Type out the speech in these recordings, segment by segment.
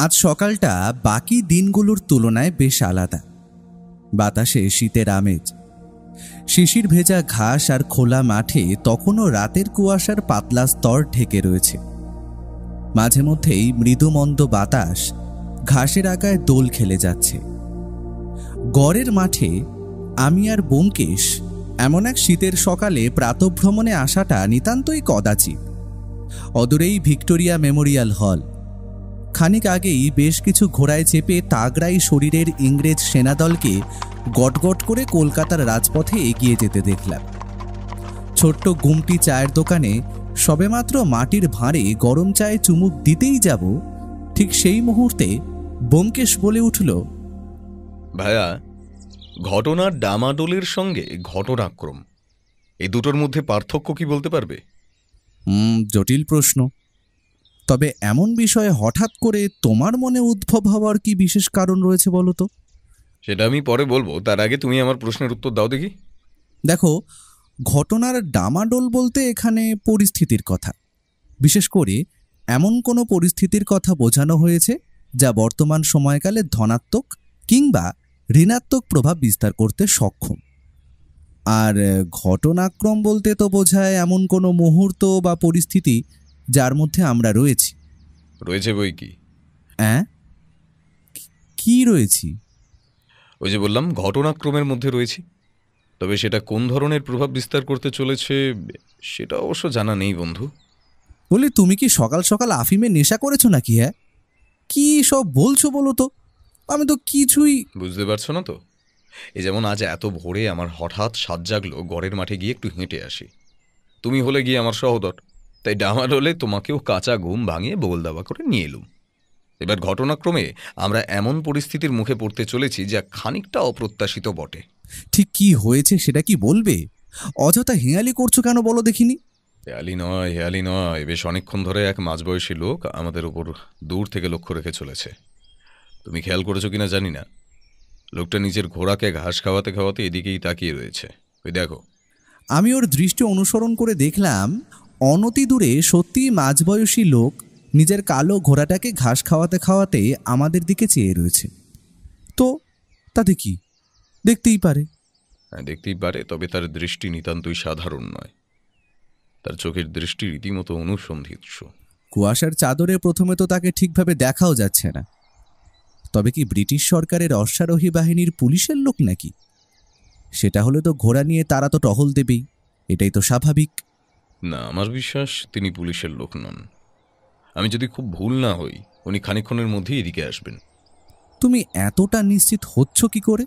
আজ সকালটা বাকি দিনগুলোর তুলনায় বেশ আলাদা। বাতাসে শীতের আমেজ, শিশির ভেজা ঘাস আর খোলা মাঠে তখনও রাতের কুয়াশার পাতলা স্তর ঢেকে রয়েছে। মাঝে মধ্যেই মৃদুমন্দ বাতাস ঘাসের আগায় দোল খেলে যাচ্ছে। গড়ের মাঠে আমি আর ব্যোমকেশ এমন এক শীতের সকালে প্রাতঃভ্রমণে আসাটা নিতান্তই কদাচিৎ। অদূরেই ভিক্টোরিয়া মেমোরিয়াল হল। খানিক আগেই বেশ কিছু ঘোড়ায় চেপে তাগড়াই শরীরের ইংরেজ সেনাদলকে গটগট করে কলকাতার রাজপথে এগিয়ে যেতে দেখলাম। ছোট্ট গুমটি চায়ের দোকানে সবেমাত্র মাটির ভাঁড়ে গরম চায়ে চুমুক দিতেই যাব, ঠিক সেই মুহূর্তে ব্যোমকেশ বলে উঠল, ভাইয়া, ঘটনার ডামাডোলের সঙ্গে ঘটনাক্রম, এই দুটোর মধ্যে পার্থক্য কি বলতে পারবে? জটিল প্রশ্ন। তবে এমন বিষয়ে হঠাৎ করে তোমার মনে উদ্ভব হওয়ার কি বিশেষ কারণ রয়েছে বলো তো? সেটা আমি পরে বলবো, তার আগে তুমি আমার প্রশ্নের উত্তর দাও দেখি। দেখো, ঘটনার ডামাডোল বলতে এখানে পরিস্থিতির কথা, বিশেষ করে এমন কোনো পরিস্থিতির কথা বোঝানো হয়েছে যা বর্তমান সময়কালে ধনাত্মক কিংবা ঋণাত্মক প্রভাব বিস্তার করতে সক্ষম। আর ঘটনাক্রম বলতে তো বোঝায় এমন কোনো মুহূর্ত বা পরিস্থিতি যার মধ্যে আমরা রয়েছি। রয়েছে বই কি? হ্যাঁ, কি রয়েছি? ওই যে বললাম, ঘটনাক্রমের মধ্যে রয়েছি। তবে সেটা কোন ধরনের প্রভাব বিস্তার করতে চলেছে সেটা অবশ্য জানা নেই বন্ধু। বলি, তুমি কি সকাল সকাল আফিমে নেশা করেছো নাকি? হ্যাঁ, কি সব বলছো বলো তো? আমি তো কিছুই বুঝতে পারছো না তো? এই যেমন আজ এত ভোরে আমার হঠাৎ সাজ জাগলো গড়ের মাঠে গিয়ে একটু হেঁটে আসি। তুমি হলে গিয়ে আমার সহদর, তাই ডামাডোলে তোমাকেও কাঁচা ঘুম ভাঙিয়ে বোল দাবা করে নিয়ে এলুম। এবার ঘটনাক্রমে আমরা এমন পরিস্থিতির মুখে পড়তে চলেছি যা খানিকটা অপ্রত্যাশিত বটে। ঠিক কি হয়েছে সেটা কি বলবে? অযথা হেয়ালি করছো কেন বলো দেখিনি? হেয়ালি নয়, বেশ অনেকক্ষণ ধরে এক মাঝবয়সী লোক আমাদের উপর দূর থেকে লক্ষ্য রেখে চলেছে। তুমি খেয়াল করেছো কিনা জানি না, লোকটা নিজের ঘোড়াকে ঘাস খাওয়াতে খাওয়াতে এদিকেই তাকিয়ে রয়েছে। ওই দেখো। আমি ওর দৃষ্টি অনুসরণ করে দেখলাম, অনতি দূরে সত্যি মাঝবয়সী লোক নিজের কালো ঘোড়াটাকে ঘাস খাওয়াতে খাওয়াতে আমাদের দিকে চেয়ে রয়েছে। তো তাতে কি, দেখতেই পারে। হ্যাঁ, দেখতেই পারে, তবে তার দৃষ্টি নিতান্তই সাধারণ নয়। তার চোখের দৃষ্টি রীতিমতো অনুসন্ধিৎস। কুয়াশার চাদরে প্রথমে তো তাকে ঠিকভাবে দেখাও যাচ্ছে না। তবে কি ব্রিটিশ সরকারের অশ্বারোহী বাহিনীর পুলিশের লোক নাকি? সেটা হলে তো ঘোড়া নিয়ে তারা তো টহল দেবেই, এটাই তো স্বাভাবিক। না, আমার বিশ্বাস তিনি পুলিশের লোক নন। আমি যদি খুব ভুল না হই, উনি খানিকক্ষণের মধ্যেই এদিকে আসবেন। তুমি এতটা নিশ্চিত হচ্ছ কি করে?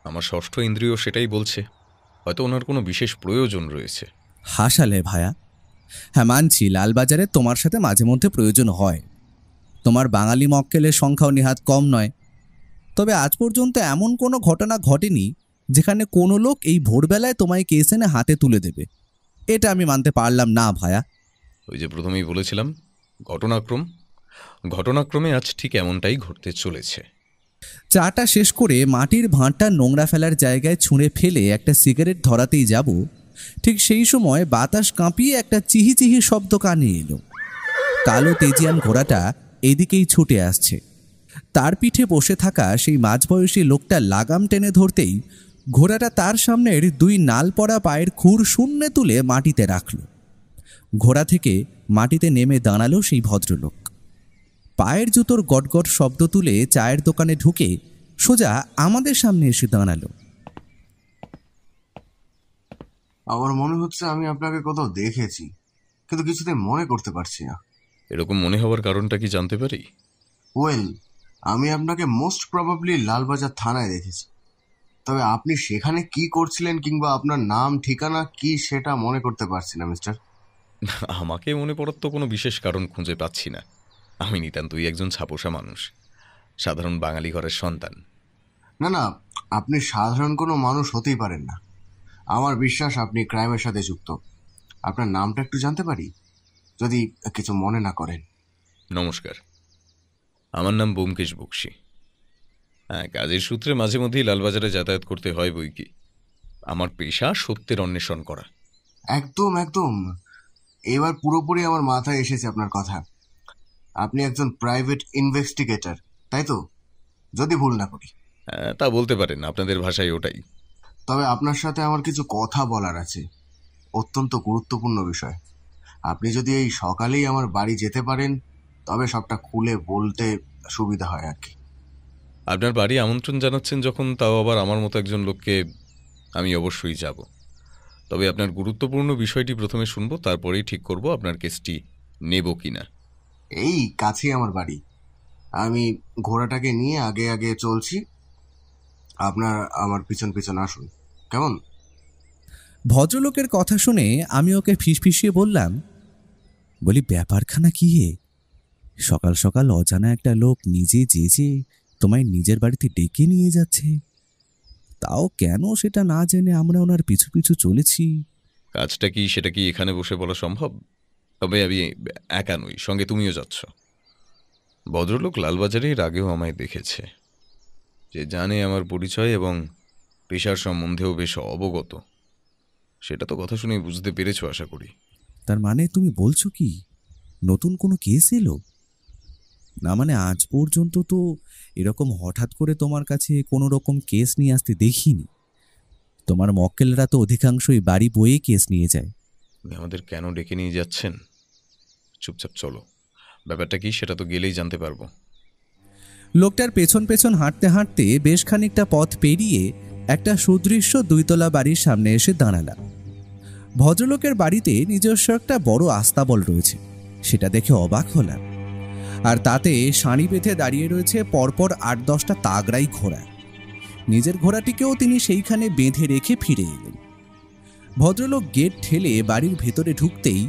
আমার ষষ্ঠ ইন্দ্রিয় সেটাই বলছে। হয়তো ওনার কোনো বিশেষ প্রয়োজন রয়েছে। হাসালে ভায়া। হ্যাঁ, মানছি লালবাজারে তোমার সাথে মাঝে মধ্যে প্রয়োজন হয়। তোমার বাঙালি মক্কেলের সংখ্যাও নেহাত কম নয়। তবে আজ পর্যন্ত এমন কোনো ঘটনা ঘটেনি যেখানে কোনো লোক এই ভোরবেলায় তোমায় কেস এনে হাতে তুলে দেবে। এটা আমি মানতে পারলাম না ভায়া। ওই যে প্রথমেই বলেছিলাম, ঘটনাক্রমে আজ ঠিক এমনটাই ঘটতে চলেছে। চাটা শেষ করে মাটির ভাঁড়টা নোংরা ফেলার জায়গায় ছুঁড়ে ফেলে একটা সিগারেট ধরাতেই যাব, ঠিক সেই সময় বাতাস কাঁপিয়ে একটা চিহি চিহি শব্দ কানে এলো। কালো তেজিয়ান ঘোড়াটা এদিকেই ছুটে আসছে। তার পিঠে বসে থাকা সেই মাঝবয়সী লোকটা লাগাম টেনে ধরতেই ঘোড়াটা তার সামনের দুই নাল পড়া পায়ের খুর শূন্যে তুলে মাটিতে রাখল। ঘোড়া থেকে মাটিতে নেমে দাঁড়ালো সেই ভদ্রলোক। পায়ের জুতোর গটগট শব্দ তুলে চায়ের দোকানে ঢুকে সোজা আমাদের সামনে এসে দাঁড়ালো। আমার মনে হচ্ছে আমি আপনাকে কোথাও দেখেছি, কিন্তু কিছুতে মনে করতে পারছি না। এরকম মনে হওয়ার কারণটা কি জানতে পারি? ওয়েল, আমি আপনাকে মোস্ট প্রবাবলি লালবাজার থানায় দেখেছি। তবে আপনি সেখানে কি করছিলেন কিংবা আপনার নাম ঠিকানা কি সেটা মনে করতে পারছি না মিস্টার। আমাকে মনে পড়ার তো কোনো বিশেষ কারণ খুঁজে পাচ্ছি না। আমি নিতান্তই একজন ছাপোষা মানুষ, সাধারণ বাঙালি ঘরের সন্তান। না না, আপনি সাধারণ কোনো মানুষ হতেই পারেন না। আমার বিশ্বাস আপনি ক্রাইমের সাথে যুক্ত। আপনার নামটা একটু জানতে পারি, যদি কিছু মনে না করেন? নমস্কার, আমার নাম ব্যোমকেশ বক্সী। হ্যাঁ, কাজের সূত্রে মাঝে মধ্যেই লালবাজারে যাতায়াত করতে হয় বই কি। আমার পেশা সত্যের অন্বেষণ করা। একদম একদম, এবার পুরোপুরি আমার মাথায় এসেছে আপনার কথা। আপনি একজন প্রাইভেট ইনভেস্টিগেটর, তাই তো? যদি ভুল না করি। তা বলতে পারেন, আপনাদের ভাষায় ওটাই। তবে আপনার সাথে আমার কিছু কথা বলার আছে, অত্যন্ত গুরুত্বপূর্ণ বিষয়। আপনি যদি এই সকালেই আমার বাড়ি যেতে পারেন তবে সবটা খুলে বলতে সুবিধা হয় আর কি। আপনার বাড়ি আমন্ত্রণ জানাচ্ছেন যখন, তাও আবার আমার মতো একজন লোককে, আমি অবশ্যই যাব। তবে আপনার গুরুত্বপূর্ণ বিষয়টি প্রথমে শুনবো, তারপরেই ঠিক করব আপনার কেসটি নেব কিনা। এই কাছেই আমার বাড়ি, আমি ঘোড়াটাকে নিয়ে আগে আগে চলছি, আপনার আমার পিছন পিছন আসুন, কেমন? ভদ্রলোকের কথা শুনে আমি ওকে ফিসফিসিয়ে বললাম, বলি ব্যাপারখানা কি হে? সকাল সকাল অজানা একটা লোক নিজে যে তোমায় নিজের বাড়িতে ডেকে নিয়ে যাচ্ছে, তাও কেন সেটা না জেনে আমরা ওনার পিছু পিছু চলেছি। কাজটা কি সেটা কি এখানে বসে বলা সম্ভব? তবে আমি একা নই, সঙ্গে তুমিও যাচ্ছ। ভদ্রলোক লালবাজারে এর আগেও আমায় দেখেছে, যে জানে আমার পরিচয় এবং পেশার সম্বন্ধেও বেশ অবগত। সেটা তো কথা শুনে বুঝতে পেরেছ আশা করি। তার মানে তুমি বলছো কি নতুন কোনো কেস এলো? না মানে আজ পর্যন্ত তো এরকম হঠাৎ করে তোমার কাছে কোনো রকম কেস নিয়ে আসতে দেখিনি। তোমার মক্কেলরা তো অধিকাংশই বাড়ি বয়ে কেস নিয়ে যায়। আমাদের কেন ডেকে নিয়ে যাচ্ছেন? চুপচাপ চলো, ব্যাপারটা কি সেটা তো গেলেই জানতে পারবো। লোকটার পেছন পেছন হাঁটতে হাঁটতে বেশ খানিকটা পথ পেরিয়ে একটা সুদৃশ্য দুইতলা বাড়ির সামনে এসে দাঁড়ালাম। ভদ্রলোকের বাড়িতে নিজস্ব একটা বড় আস্তাবল রয়েছে, সেটা দেখে অবাক হলাম। আর তাতে সারি বেঁধে দাঁড়িয়ে রয়েছে পরপর ৮-১০টা তাগড়াই ঘোড়া। নিজের ঘোড়াটিকেও তিনি সেইখানে বেঁধে রেখে ফিরে এলেন। ভদ্রলোক গেট ঠেলে বাড়ির ভেতরে ঢুকতেই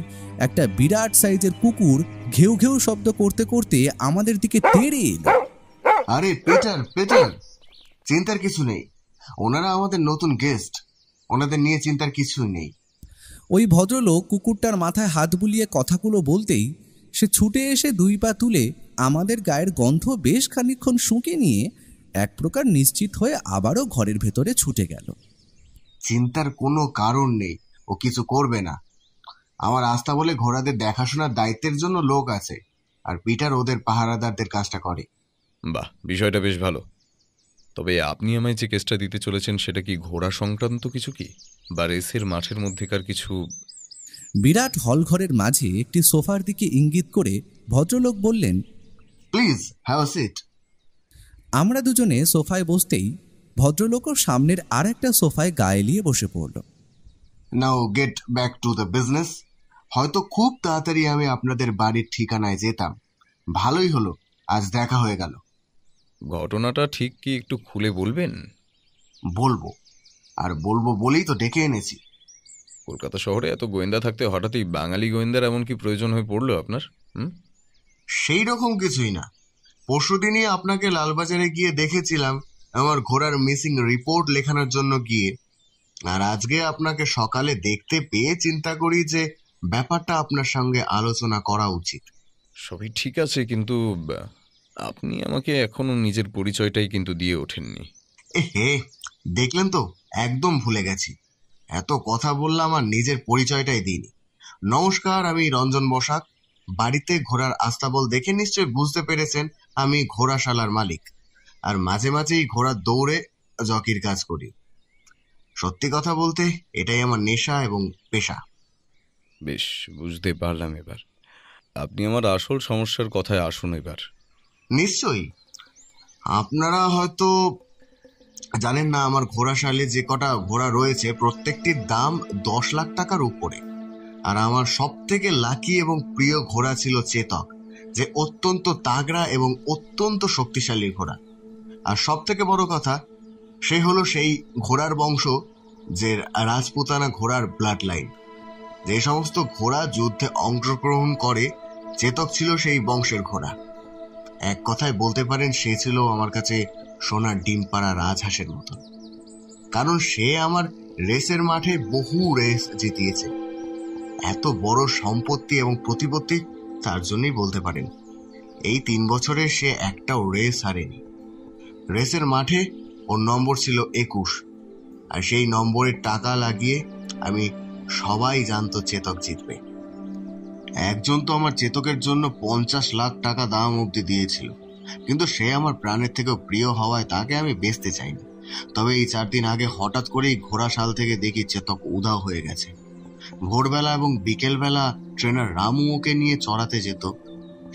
একটা বিরাট সাইজের কুকুর ঘেউ ঘেউ শব্দ করতে করতে আমাদের দিকে তেড়ে এলো। আরে পিটার, পিটার, চিন্তার কিছু নেই, ওনারা আমাদের নতুন গেস্ট, ওনাদের নিয়ে চিন্তার কিছু নেই। ওই ভদ্রলোক কুকুরটার মাথায় হাত বুলিয়ে কথাগুলো বলতেই সে ছুটে এসে ২ পা তুলে আমাদের গায়ের গন্ধ বেশ খানিকক্ষণ শুঁকে নিয়ে এক প্রকার নিশ্চিত হয়ে আবারও ঘরের ভেতরে ছুটে গেল। চিন্তার কোনো কারণ নেই, ও কিছু করবে না। আমার আস্থা বলে ঘোড়াদের দেখাশোনার দায়িত্বের জন্য লোক আছে, আর পিটার ওদের পাহারাদারদের কাজটা করে। বাহ, বিষয়টা বেশ ভালো। তবে আপনি আমায় যে কেসটা দিতে চলেছেন সেটা কি ঘোড়া সংক্রান্ত কিছু কি, বা রেসের মাঠের মধ্যেকার কিছু? বিরাট হল ঘরের মাঝে একটি সোফার দিকে ইঙ্গিত করে ভদ্রলোক বললেন, প্লিজ হ্যাভ আ সিট। আমরা দুজনে সোফায় বসতেই ভদ্রলোকও সামনের আর একটা সোফায় গা এলিয়ে বসে পড়ল। নাও get back to the business. হয়তো খুব তাড়াতাড়ি আমি আপনাদের বাড়ির ঠিকানায় যেতাম, ভালোই হলো আজ দেখা হয়ে গেল। ঘটনাটা ঠিক কি একটু খুলে বলবেন? বলবো, আর বলবো বলেই তো ডেকে এনেছি। কলকাতা শহরে এত গোয়েন্দা থাকতে হঠাৎই বাঙালি গোয়েন্দার এমন কি প্রয়োজন হয়ে পড়লো আপনার? সেই রকম কিছুই না। পরশুদিনই আপনাকে লালবাজারে গিয়ে দেখেছিলাম আমার ঘোড়ার মিসিং রিপোর্ট লেখানোর জন্য গিয়ে, আর আজকে আপনাকে সকালে দেখতে পেয়ে চিন্তা করি যে ব্যাপারটা আপনার সঙ্গে আলোচনা করা উচিত। সবই ঠিক আছে, কিন্তু আপনি আমাকে এখনো নিজের পরিচয়টাই কিন্তু দিয়ে ওঠেননি। হে, দেখলেন তো, একদম ভুলে গেছি। এত কথা বললাম আর নিজের পরিচয়টাই দিইনি। নমস্কার, আমি রঞ্জন বসাক। বাড়িতে ঘোড়ার আস্তাবল দেখে নিশ্চয়ই বুঝতে পেরেছেন আমি ঘোড়াশালার মালিক, আর মাঝে মাঝেই ঘোড়ার দৌড়ে জকির কাজ করি। সত্যি কথা বলতে এটাই আমার নেশা এবং পেশা। বেশ, বুঝতে পারলাম এবার। আপনি আমার আসল সমস্যার কথায় আসুন এবার। নিশ্চয়ই। আপনারা হয়তো জানেন না, আমার ঘোড়াশালে যে কটা ঘোড়া রয়েছে প্রত্যেকটির দাম ১০ লাখ টাকার উপরে। আর আমার সব থেকে লাকি এবং প্রিয় ঘোড়া ছিল চেতক, যে অত্যন্ত তাগড়া এবং অত্যন্ত শক্তিশালী ঘোড়া। আর সব থেকে বড় কথা, সে হলো সেই ঘোড়ার বংশ যে রাজপুতানা ঘোড়ার ব্লাড লাইন। যে সমস্ত ঘোড়া যুদ্ধে অংশগ্রহণ করে, চেতক ছিল সেই বংশের ঘোড়া। এক কথায় বলতে পারেন সে ছিল আমার কাছে সোনার ডিম পাড়া রাজহাঁসের মতন, কারণ সে আমার রেসের মাঠে বহু রেস জিতিয়েছে। এত বড় সম্পত্তি এবং প্রতিপত্তি তার জন্যই বলতে পারেন। এই ৩ বছরে সে একটাও রেস হারেনি। রেসের মাঠে ওর নম্বর ছিল ২১, আর সেই নম্বরের টাকা লাগিয়ে আমি সবাই জানতো চেতক জিতবে। একজন তো আমার চেতকের জন্য 50 লাখ টাকা দাম অব্দি দিয়েছিল, কিন্তু সে আমার প্রাণের থেকেও প্রিয় হওয়ায় তাকে আমি বেচতে চাইনি। তবে এই 4 দিন আগে হঠাৎ করেই ঘোড়াশাল থেকে দেখি চেতক উধাও হয়ে গেছে। ভোরবেলা এবং বিকেলবেলা ট্রেনার রামু ওকে নিয়ে চড়াতে যেত।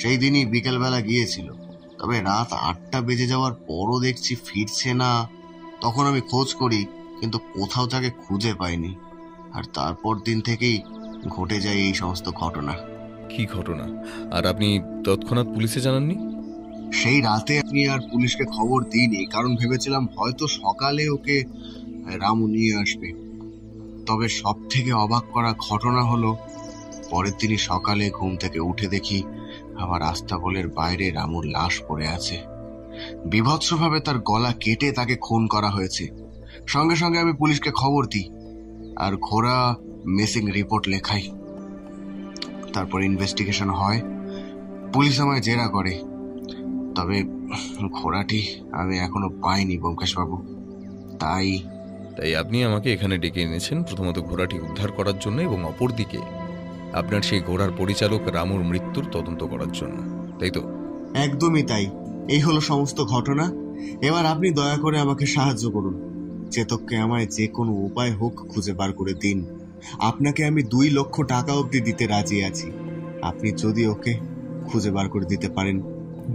সেই দিনই বিকেলবেলা গিয়েছিল, তবে রাত 8টা বেজে যাওয়ার পরও দেখছি ফিরছে না। তখন আমি খোঁজ করি, কিন্তু কোথাও তাকে খুঁজে পাইনি। আর তারপর দিন থেকেই ঘটে যায় এই সমস্ত ঘটনা। কি ঘটনা? আর আপনি তৎক্ষণাৎ পুলিশে জানাননি? সেই রাতে আমি আর পুলিশকে খবর দিইনি, কারণ ভেবেছিলাম হয়তো সকালে ওকে রামু নিয়ে আসবে। তবে সব থেকে অবাক করা ঘটনা হলো, পরের দিনই সকালে ঘুম থেকে উঠে দেখি আমার আস্তাবলের বাইরে রামুর লাশ পড়ে আছে। বিভৎসভাবে তার গলা কেটে তাকে খুন করা হয়েছে। সঙ্গে সঙ্গে আমি পুলিশকে খবর দিই আর ঘোড়া মিসিং রিপোর্ট লেখাই। তারপর ইনভেস্টিগেশন হয়, পুলিশ আমায় জেরা করে। তবে ঘোড়াটি আমি এখনো পাইনি ব্যোমকেশ বাবু। তাই আপনি আমাকে এখানে ডেকে এনেছেন প্রথমত ঘোড়াটি উদ্ধার করার জন্য, এবং অপরদিকে আপনার সেই ঘোড়ার পরিচালক রামুর মৃত্যুর তদন্ত করার জন্য, তাই তো? একদমই তাই। এই হলো সমস্ত ঘটনা। এবার আপনি দয়া করে আমাকে সাহায্য করুন। চেতককে আমায় যে কোনো উপায় হোক খুঁজে বার করে দিন। আপনাকে আমি 2 লক্ষ টাকা অব্দি দিতে রাজি আছি, আপনি যদি ওকে খুঁজে বার করে দিতে পারেন।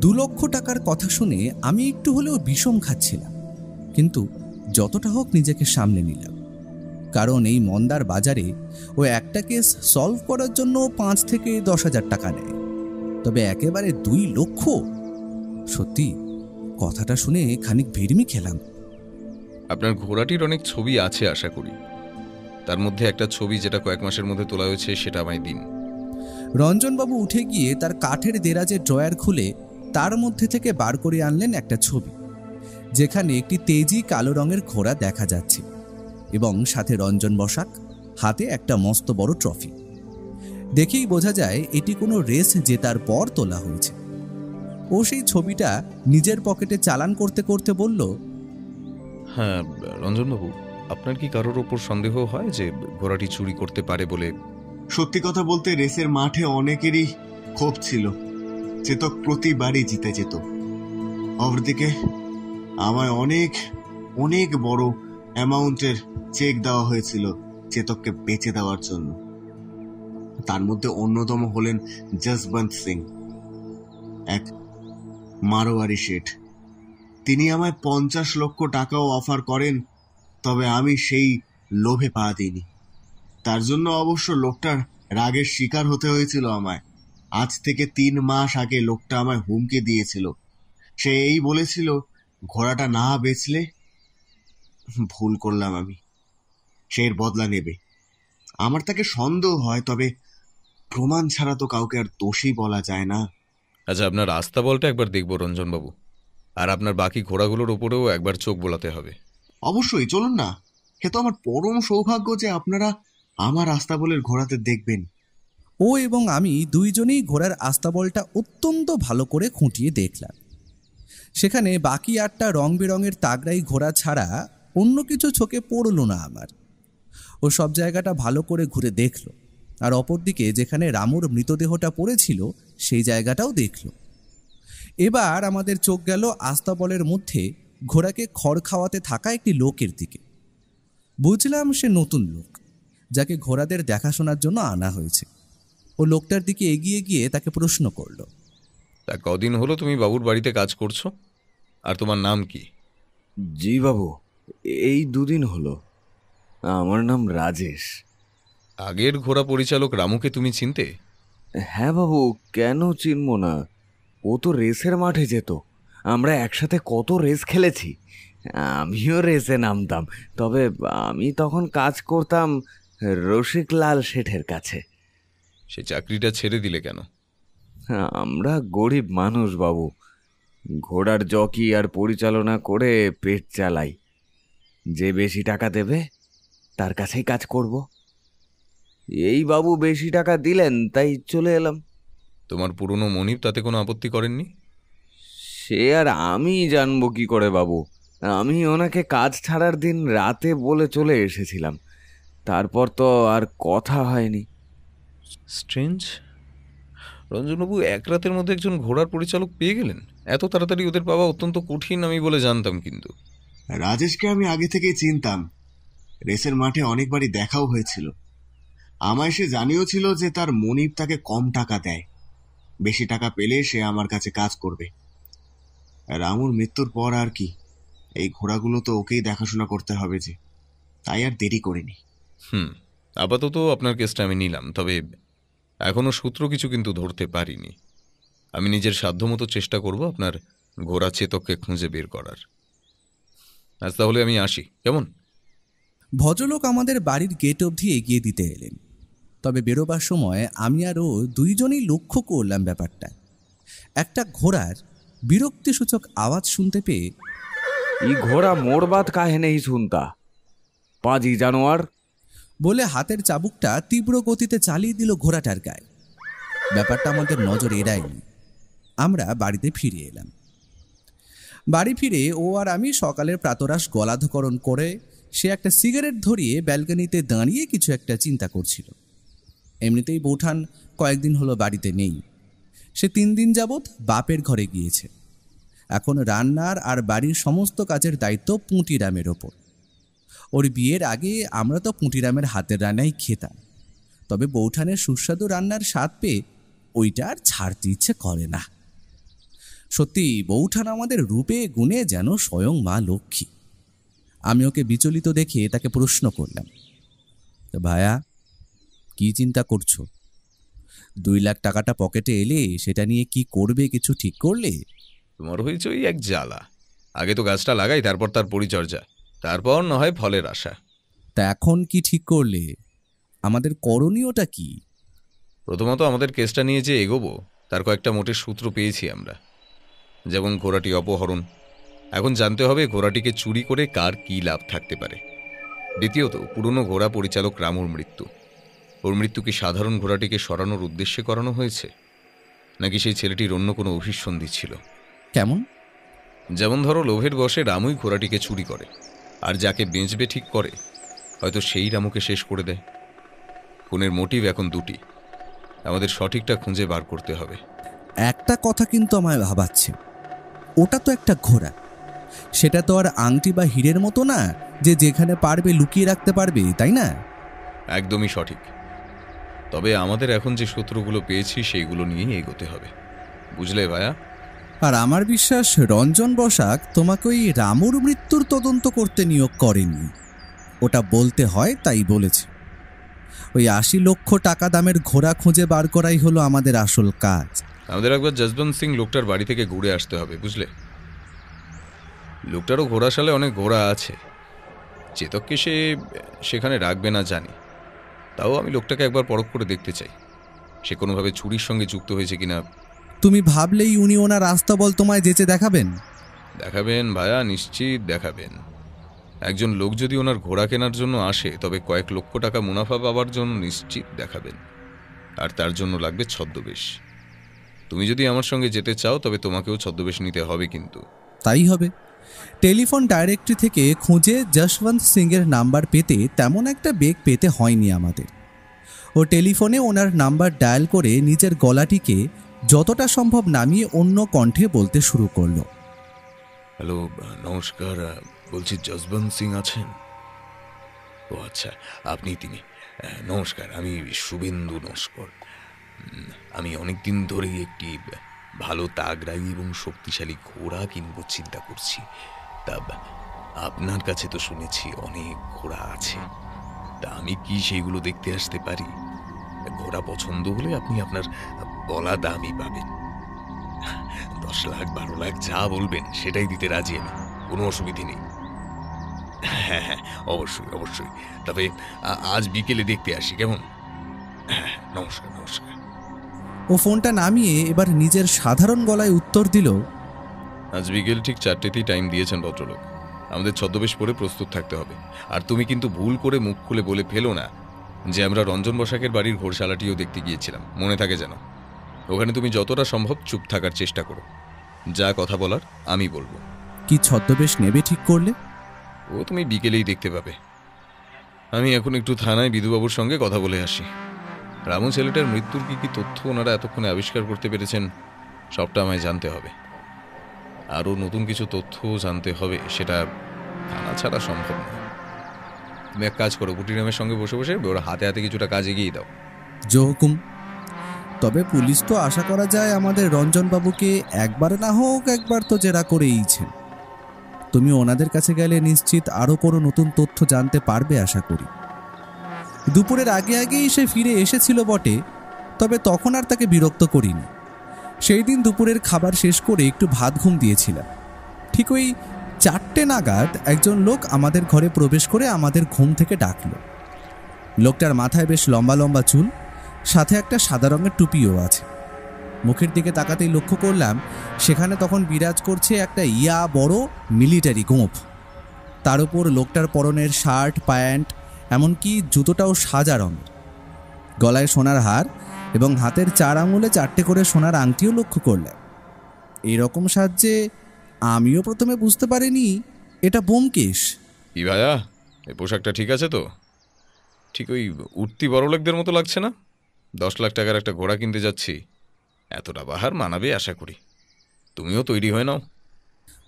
2 লক্ষ টাকার কথা শুনে আমি একটু হলেও বিষম খাচ্ছিলাম, কিন্তু যতটা হোক নিজেকে সামলে নিলাম। কারণ এই মন্দার বাজারে ও একটা কেস সলভ করার জন্য 5 থেকে 10,000 টাকা নেয়, তবে একেবারে 2 লক্ষ! সত্যি কথাটা শুনে খানিক ভিড়মি খেলাম। আপনার ঘোড়াটির অনেক ছবি আছে আশা করি। তার মধ্যে একটা ছবি যেটা কয়েক মাসের মধ্যে তোলা হয়েছে সেটা আমায় দিন। রঞ্জনবাবু উঠে গিয়ে তার কাঠের দেরাজের ড্রয়ার খুলে তার মধ্যে থেকে বার করে আনলেন একটা ছবি, যেখানে একটি তেজি কালো রঙের ঘোড়া দেখা যাচ্ছে এবং সাথে রঞ্জন বসাক, হাতে একটা মস্ত বড় ট্রফি। দেখেই বোঝা যায় এটি কোনো রেস জেতার পর তোলা হয়েছে। ও সেই ছবিটা নিজের পকেটে চালান করতে করতে বলল, হ্যাঁ রঞ্জনবাবু, আপনার কি কারোর ওপর সন্দেহ হয় যে ঘোড়াটি চুরি করতে পারে বলে? সত্যি কথা বলতে রেসের মাঠে অনেকেরই ক্ষোভ ছিল। চেতক প্রতিবারই জিতে যেত। অপরদিকে আমায় অনেক অনেক বড় অ্যামাউন্টের চেক দেওয়া হয়েছিল চেতককে বেচে দেওয়ার জন্য। তার মধ্যে অন্যতম হলেন জসবন্ত সিং, এক মারোয়ারি শেঠ। তিনি আমায় 50 লক্ষ টাকাও অফার করেন, তবে আমি সেই লোভে পা দিইনি। তার জন্য অবশ্য লোকটার রাগের শিকার হতে হয়েছিল আমায়। আজ থেকে 3 মাস আগে লোকটা আমায় হুমকি দিয়েছিল। সে এই বলেছিল, ঘোড়াটা না বেচলে ভুল করলাম আমি, সে এর বদলা নেবে। আমার তাকে সন্দেহ হয়, তবে প্রমাণ ছাড়া তো কাউকে আর দোষী বলা যায় না। আচ্ছা, আপনার আস্তাবলটা একবার দেখব রঞ্জনবাবু, আর আপনার বাকি ঘোড়াগুলোর ওপরেও একবার চোখ বোলাতে হবে। অবশ্যই, চলুন না। এ তো আমার পরম সৌভাগ্য যে আপনারা আমার আস্তাবলের ঘোড়াতে দেখবেন। ও এবং আমি দুইজনেই ঘোড়ার আস্তাবলটা অত্যন্ত ভালো করে খুঁটিয়ে দেখলাম। সেখানে বাকি 8টা রং বেরঙের তাগড়াই ঘোড়া ছাড়া অন্য কিছু চোখে পড়ল না আমার। ও সব জায়গাটা ভালো করে ঘুরে দেখল, আর অপরদিকে যেখানে রামুর মৃতদেহটা পড়েছিল সেই জায়গাটাও দেখল। এবার আমাদের চোখ গেল আস্তাবলের মধ্যে ঘোড়াকে খড় খাওয়াতে থাকা একটি লোকের দিকে। বুঝলাম সে নতুন লোক, যাকে ঘোড়াদের দেখাশোনার জন্য আনা হয়েছে। ও লোকটার দিকে এগিয়ে গিয়ে তাকে প্রশ্ন করল, তা কদিন হলো তুমি বাবুর বাড়িতে কাজ করছো, আর তোমার নাম কি? জি বাবু, এই 2 দিন হলো। আমার নাম রাজেশ। আগের ঘোড়া পরিচালক রামুকে তুমি চিনতে? হ্যাঁ বাবু, কেন চিনব না? ও তো রেসের মাঠে যেত। আমরা একসাথে কত রেস খেলেছি। আমিও রেসে নামতাম, তবে আমি তখন কাজ করতাম রসিকলাল শেঠের কাছে। সে চাকরিটা ছেড়ে দিলে কেন? আমরা গরিব মানুষ বাবু, ঘোড়ার জকি আর পরিচালনা করে পেট চালাই। যে বেশি টাকা দেবে তার কাছেই কাজ করব। এই বাবু বেশি টাকা দিলেন, তাই চলে এলাম। তোমার পুরনো মনিব তাতে কোনো আপত্তি করেননি? সে আর আমি জানবো কি করে বাবু? আমি ওনাকে কাজ ছাড়ার দিন রাতে বলে চলে এসেছিলাম, তারপর তো আর কথা হয়নি। স্ট্রেঞ্জ। রঞ্জনবাবু এক রাতের মধ্যে একজন ঘোড়ার পরিচালক পেয়ে গেলেন? এত তাড়াতাড়ি ওদের পাওয়া অত্যন্ত কঠিন আমি বলে জানতাম, কিন্তু রাজেশকে আমি আগে থেকেই চিনতাম। রেসের মাঠে অনেকবারই দেখাও হয়েছিল। আমায় সে জানিয়েছিল যে তার মনিব তাকে কম টাকা দেয়, বেশি টাকা পেলে সে আমার কাছে কাজ করবে। রামুর মৃত্যুর পর আর কি, এই ঘোড়াগুলো তো ওকেই দেখাশোনা করতে হবে, যে তাই আর দেরি করিনি। আপাতত আপনার কেসটা আমি নিলাম, তবে এখনো সূত্র কিছু কিন্তু ধরতে পারিনি। আমি নিজের সাধ্যমতো চেষ্টা করব আপনার ঘোড়া চেতককে খুঁজে বের করার। আজ তাহলে আমি আসি, কেমন? ভদ্রলোক আমাদের বাড়ির গেট অবধি এগিয়ে দিতে এলেন। তবে বেরোবার সময় আমি আর ও দুইজনেই লক্ষ্য করলাম ব্যাপারটা। একটা ঘোড়ার বিরক্তিসূচক আওয়াজ শুনতে পেয়ে ই ঘোড়া মোর বাত কাহে নেই শুনতা, পাজি জানোয়ার বলে হাতের চাবুকটা তীব্র গতিতে চালিয়ে দিল ঘোড়াটার গায়ে। ব্যাপারটা আমাদের নজর এড়ায়নি। আমরা বাড়িতে ফিরে এলাম। বাড়ি ফিরে ও আর আমি সকালের প্রাতরাশ গলাধকরণ করে সে একটা সিগারেট ধরিয়ে ব্যালকনিতে দাঁড়িয়ে কিছু একটা চিন্তা করছিল। এমনিতেই বৌঠান কয়েকদিন হলো বাড়িতে নেই। সে 3 দিন যাবৎ বাপের ঘরে গিয়েছে। এখন রান্নার আর বাড়ির সমস্ত কাজের দায়িত্ব পুঁটিরামের ওপর। ওর বিয়ের আগে আমরা তো পুঁটিরামের হাতের রান্নাই খেতাম, তবে বৌঠানের সুস্বাদু রান্নার স্বাদ পেয়ে ওইটা আর ছাড়তে ইচ্ছে করে না। সত্যি বৌঠান আমাদের রূপে গুণে যেন স্বয়ং মা লক্ষ্মী। আমি ওকে বিচলিত দেখে তাকে প্রশ্ন করলাম, ভায়া কি চিন্তা করছো? 2 লাখ টাকাটা পকেটে এলে সেটা নিয়ে কি করবে, কিছু ঠিক করলে? তোমার হয়েছে ওই এক জ্বালা। আগে তো গাছটা লাগাই, তারপর তার পরিচর্যা, তারপর না হয় ফলের আশা। তা এখন কি ঠিক করলে? আমাদের করণীয়টা কি? প্রথমত আমাদের কেসটা নিয়ে যে এগোবো তার কয়েকটা মোটের সূত্র পেয়েছি আমরা। যেমন ঘোড়াটি অপহরণ, এখন জানতে হবে ঘোড়াটিকে চুরি করে কার কী লাভ থাকতে পারে। দ্বিতীয়ত পুরনো ঘোড়া পরিচালক রামুর মৃত্যু। ওর মৃত্যু কি সাধারণ ঘোড়াটিকে সরানোর উদ্দেশ্যে করানো হয়েছে, নাকি সেই ছেলেটির অন্য কোনো অভিসন্ধি ছিল? কেমন? যেমন ধরো লোভের বশে রামুই ঘোড়াটিকে চুরি করে, আর যাকে বেচবে ঠিক করে হয়তো সেই রামুকে শেষ করে দেয়। খুনের মোটিভ এখন 2টি, আমাদের সঠিকটা খুঁজে বার করতে হবে। একটা কথা কিন্তু আমায় ভাবাচ্ছে, ওটা তো একটা ঘোড়া, সেটা তো আর আংটি বা হীরের মতো না যে যেখানে পারবে লুকিয়ে রাখতে পারবে, তাই না? একদমই সঠিক। তবে আমাদের এখন যে সূত্রগুলো পেয়েছি সেইগুলো নিয়েই এগোতে হবে, বুঝলে ভায়া? আর আমার বিশ্বাস রঞ্জন বসাক তোমাকে ওই রামুর মৃত্যুর তদন্ত করতে নিয়োগ করেনি। ওটা বলতে হয় তাই বলেছে। ওই 80 লক্ষ টাকা দামের ঘোড়া খুঁজে বার করাই হলো আমাদের আসল কাজ। আমাদের একবার যশবন্ত সিং লোকটার বাড়ি থেকে ঘুরে আসতে হবে, বুঝলে? লোকটারও ঘোড়াশালে অনেক ঘোড়া আছে। চেতককে সে সেখানে রাখবে না জানি, তাও আমি লোকটাকে একবার পরখ করে দেখতে চাই সে কোনোভাবে চুরির সঙ্গে যুক্ত হয়েছে কিনা। তুমি ভাবলেই উনি ওনার আস্তাবল তোমায় যেচে দেখাবেন? দেখাবেন ভায়া, নিশ্চিত দেখাবেন। একজন লোক যদি ওনার ঘোড়া কেনার জন্য আসে তবে কয়েক লক্ষ টাকা মুনাফা পাওয়ার জন্য নিশ্চিত দেখাবেন, আর তার জন্য লাগবে ছদ্মবেশ। তুমি যদি আমার সঙ্গে যেতে চাও তবে তোমাকেও ছদ্মবেশ নিতে হবে কিন্তু। তাই হবে। টেলিফোন ডাইরেক্টরি থেকে খুঁজে যশবন্ত সিংয়ের নাম্বার পেতে তেমন একটা বেগ পেতে হয়নি আমাদের। ও টেলিফোনে ওনার নাম্বার ডায়াল করে নিজের গলাটিকে যতটা সম্ভব নামিয়ে অন্য কণ্ঠে বলতে শুরু করলো। হ্যালো, নমস্কার, বলছি যশবন্ত সিং আছেন? ও আচ্ছা, আপনি তিনি। নমস্কার, আমি শুভেন্দু নস্কর। আমি অনেকদিন ধরেই একটি ভালো তাগড়াই এবং শক্তিশালী ঘোড়া কিনবো চিন্তা করছি। তা আপনার কাছে তো শুনেছি অনেক ঘোড়া আছে, তা আমি কি সেইগুলো দেখতে আসতে পারি? ঘোড়া পছন্দ হলে আপনি আপনার বলা দামই পাবেন। 10 লাখ 12 লাখ যা বলবেন সেটাই দিতে রাজি আমি, কোনো অসুবিধে নেই। হ্যাঁ হ্যাঁ, অবশ্যই অবশ্যই। তবে আজ বিকেলে দেখতে আসি, কেমন? হ্যাঁ, নমস্কার নমস্কার। ও ফোনটা নামিয়ে এবার নিজের সাধারণ গলায় উত্তর দিল, আজ বিকেল ঠিক 4টেতেই টাইম দিয়েছেন ভদ্রলোক। আমাদের ছদ্মবেশ পরে প্রস্তুত থাকতে হবে। আর তুমি কিন্তু ভুল করে মুখ খুলে বলে ফেলো না যে আমরা রঞ্জন বসাকের বাড়ির ঘোড়শালাটিও দেখতে গিয়েছিলাম, মনে থাকে যেন। ওখানে তুমি যতটা সম্ভব চুপ থাকার চেষ্টা করো, যা কথা বলার আমি বলবো। কি ছদ্মবেশ নেবে ঠিক করলে? ও তুমি বিকেলেই দেখতে পাবে। আমি এখন একটু থানায় বিধুবাবুর সঙ্গে কথা বলে আসি, রামু ছেলেটার মৃত্যুর কি কি তথ্য ওনারা এতক্ষণে আবিষ্কার করতে পেরেছেন সবটা আমায় জানতে হবে। আরও নতুন কিছু তথ্য জানতে হবে, সেটা জানা ছাড়া সম্ভব নয়। তুমি এক কাজ করো, কুটিরামের সঙ্গে বসে বসে ওর হাতে হাতে কিছুটা কাজ এগিয়ে দাও। জো হুকুম। তবে পুলিশ তো আশা করা যায় আমাদের রঞ্জনবাবুকে একবার না হোক একবার তো জেরা করেইছেন। তুমি ওনাদের কাছে গেলে নিশ্চিত আরও কোনো নতুন তথ্য জানতে পারবে আশা করি। দুপুরের আগে আগেই সে ফিরে এসেছিল বটে, তবে তখন আর তাকে বিরক্ত করিনি। সেই দিন দুপুরের খাবার শেষ করে একটু ভাত ঘুম দিয়েছিলাম। ঠিক ওই 4টে নাগাদ একজন লোক আমাদের ঘরে প্রবেশ করে আমাদের ঘুম থেকে ডাকল। লোকটার মাথায় বেশ লম্বা লম্বা চুল, সাথে একটা সাদা রঙের টুপিও আছে। মুখের দিকে তাকাতেই লক্ষ্য করলাম সেখানে তখন বিরাজ করছে একটা বড় মিলিটারি গোঁফ। তার উপর লোকটার পরনের শার্ট, প্যান্ট, এমনকি জুতোটাও সাদা রঙের। গলায় সোনার হার এবং হাতের 4 আঙুলে 4টে করে সোনার আংটিও লক্ষ্য করলাম। এইরকম সাহায্যে আমিও প্রথমে বুঝতে পারিনি এটা ব্যোমকেশ। কি ভাইয়া, এই পোশাকটা ঠিক আছে তো? ঠিক ওই উঠতি বড়লোকদের মতো লাগছে না? 10 লাখ টাকার একটা ঘোড়া কিনতে যাচ্ছি, এতটা বাহার মানাবে আশা করি। তুমিও তৈরি হয়ে নাও।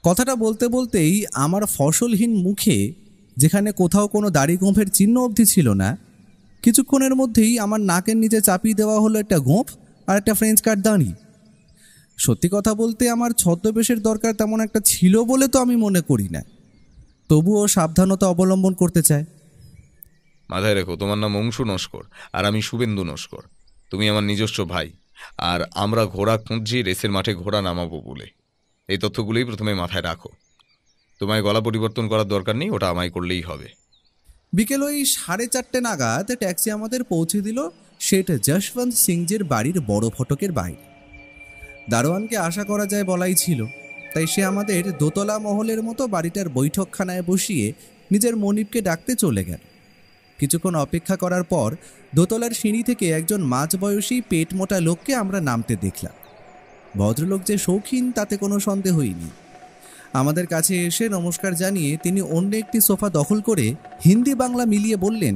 কথাটা বলতে বলতেই আমার ফসলহীন মুখে, যেখানে কোথাও কোনো দাড়ি গোঁফের চিহ্ন অবধি ছিল না, কিছুক্ষণের মধ্যেই আমার নাকের নিচে চাপিয়ে দেওয়া হলো একটা গোঁফ আর একটা ফ্রেঞ্চ কাট দাঁড়ি। সত্যি কথা বলতে আমার ছদ্মবেশের দরকার তেমন একটা ছিল বলে তো আমি মনে করি না, তবুও সাবধানতা অবলম্বন করতে চায়। মাথায় রেখো, তোমার নাম অংশু নস্কর আর আমি শুভেন্দু নস্কর। তুমি আমার নিজস্ব ভাই, আর আমরা ঘোড়া খুঁজছি রেসের মাঠে ঘোড়া নামাবো বলে। এই তথ্যগুলোই প্রথমে মাথায় রাখো। তোমায় গলা পরিবর্তন করার দরকার নেই, ওটা আমায় করলেই হবে। বিকেল ওই 4:30 নাগাদ ট্যাক্সি আমাদের পৌঁছে দিল শেঠ যশবন্ত সিংজির বাড়ির বড় ফটকের বাইরে। দারোয়ানকে আশা করা যায় বলাই ছিল, তাই সে আমাদের দোতলা মহলের মতো বাড়িটার বৈঠকখানায় বসিয়ে নিজের মনিবকে ডাকতে চলে গেল। কিছুক্ষণ অপেক্ষা করার পর দোতলার সিঁড়ি থেকে একজন মাঝবয়সী পেট মোটা লোককে আমরা নামতে দেখলাম। ভদ্রলোক যে শৌখিন তাতে কোনো সন্দেহই নেই। আমাদের কাছে এসে নমস্কার জানিয়ে তিনি অন্য একটি সোফা দখল করে হিন্দি বাংলা মিলিয়ে বললেন,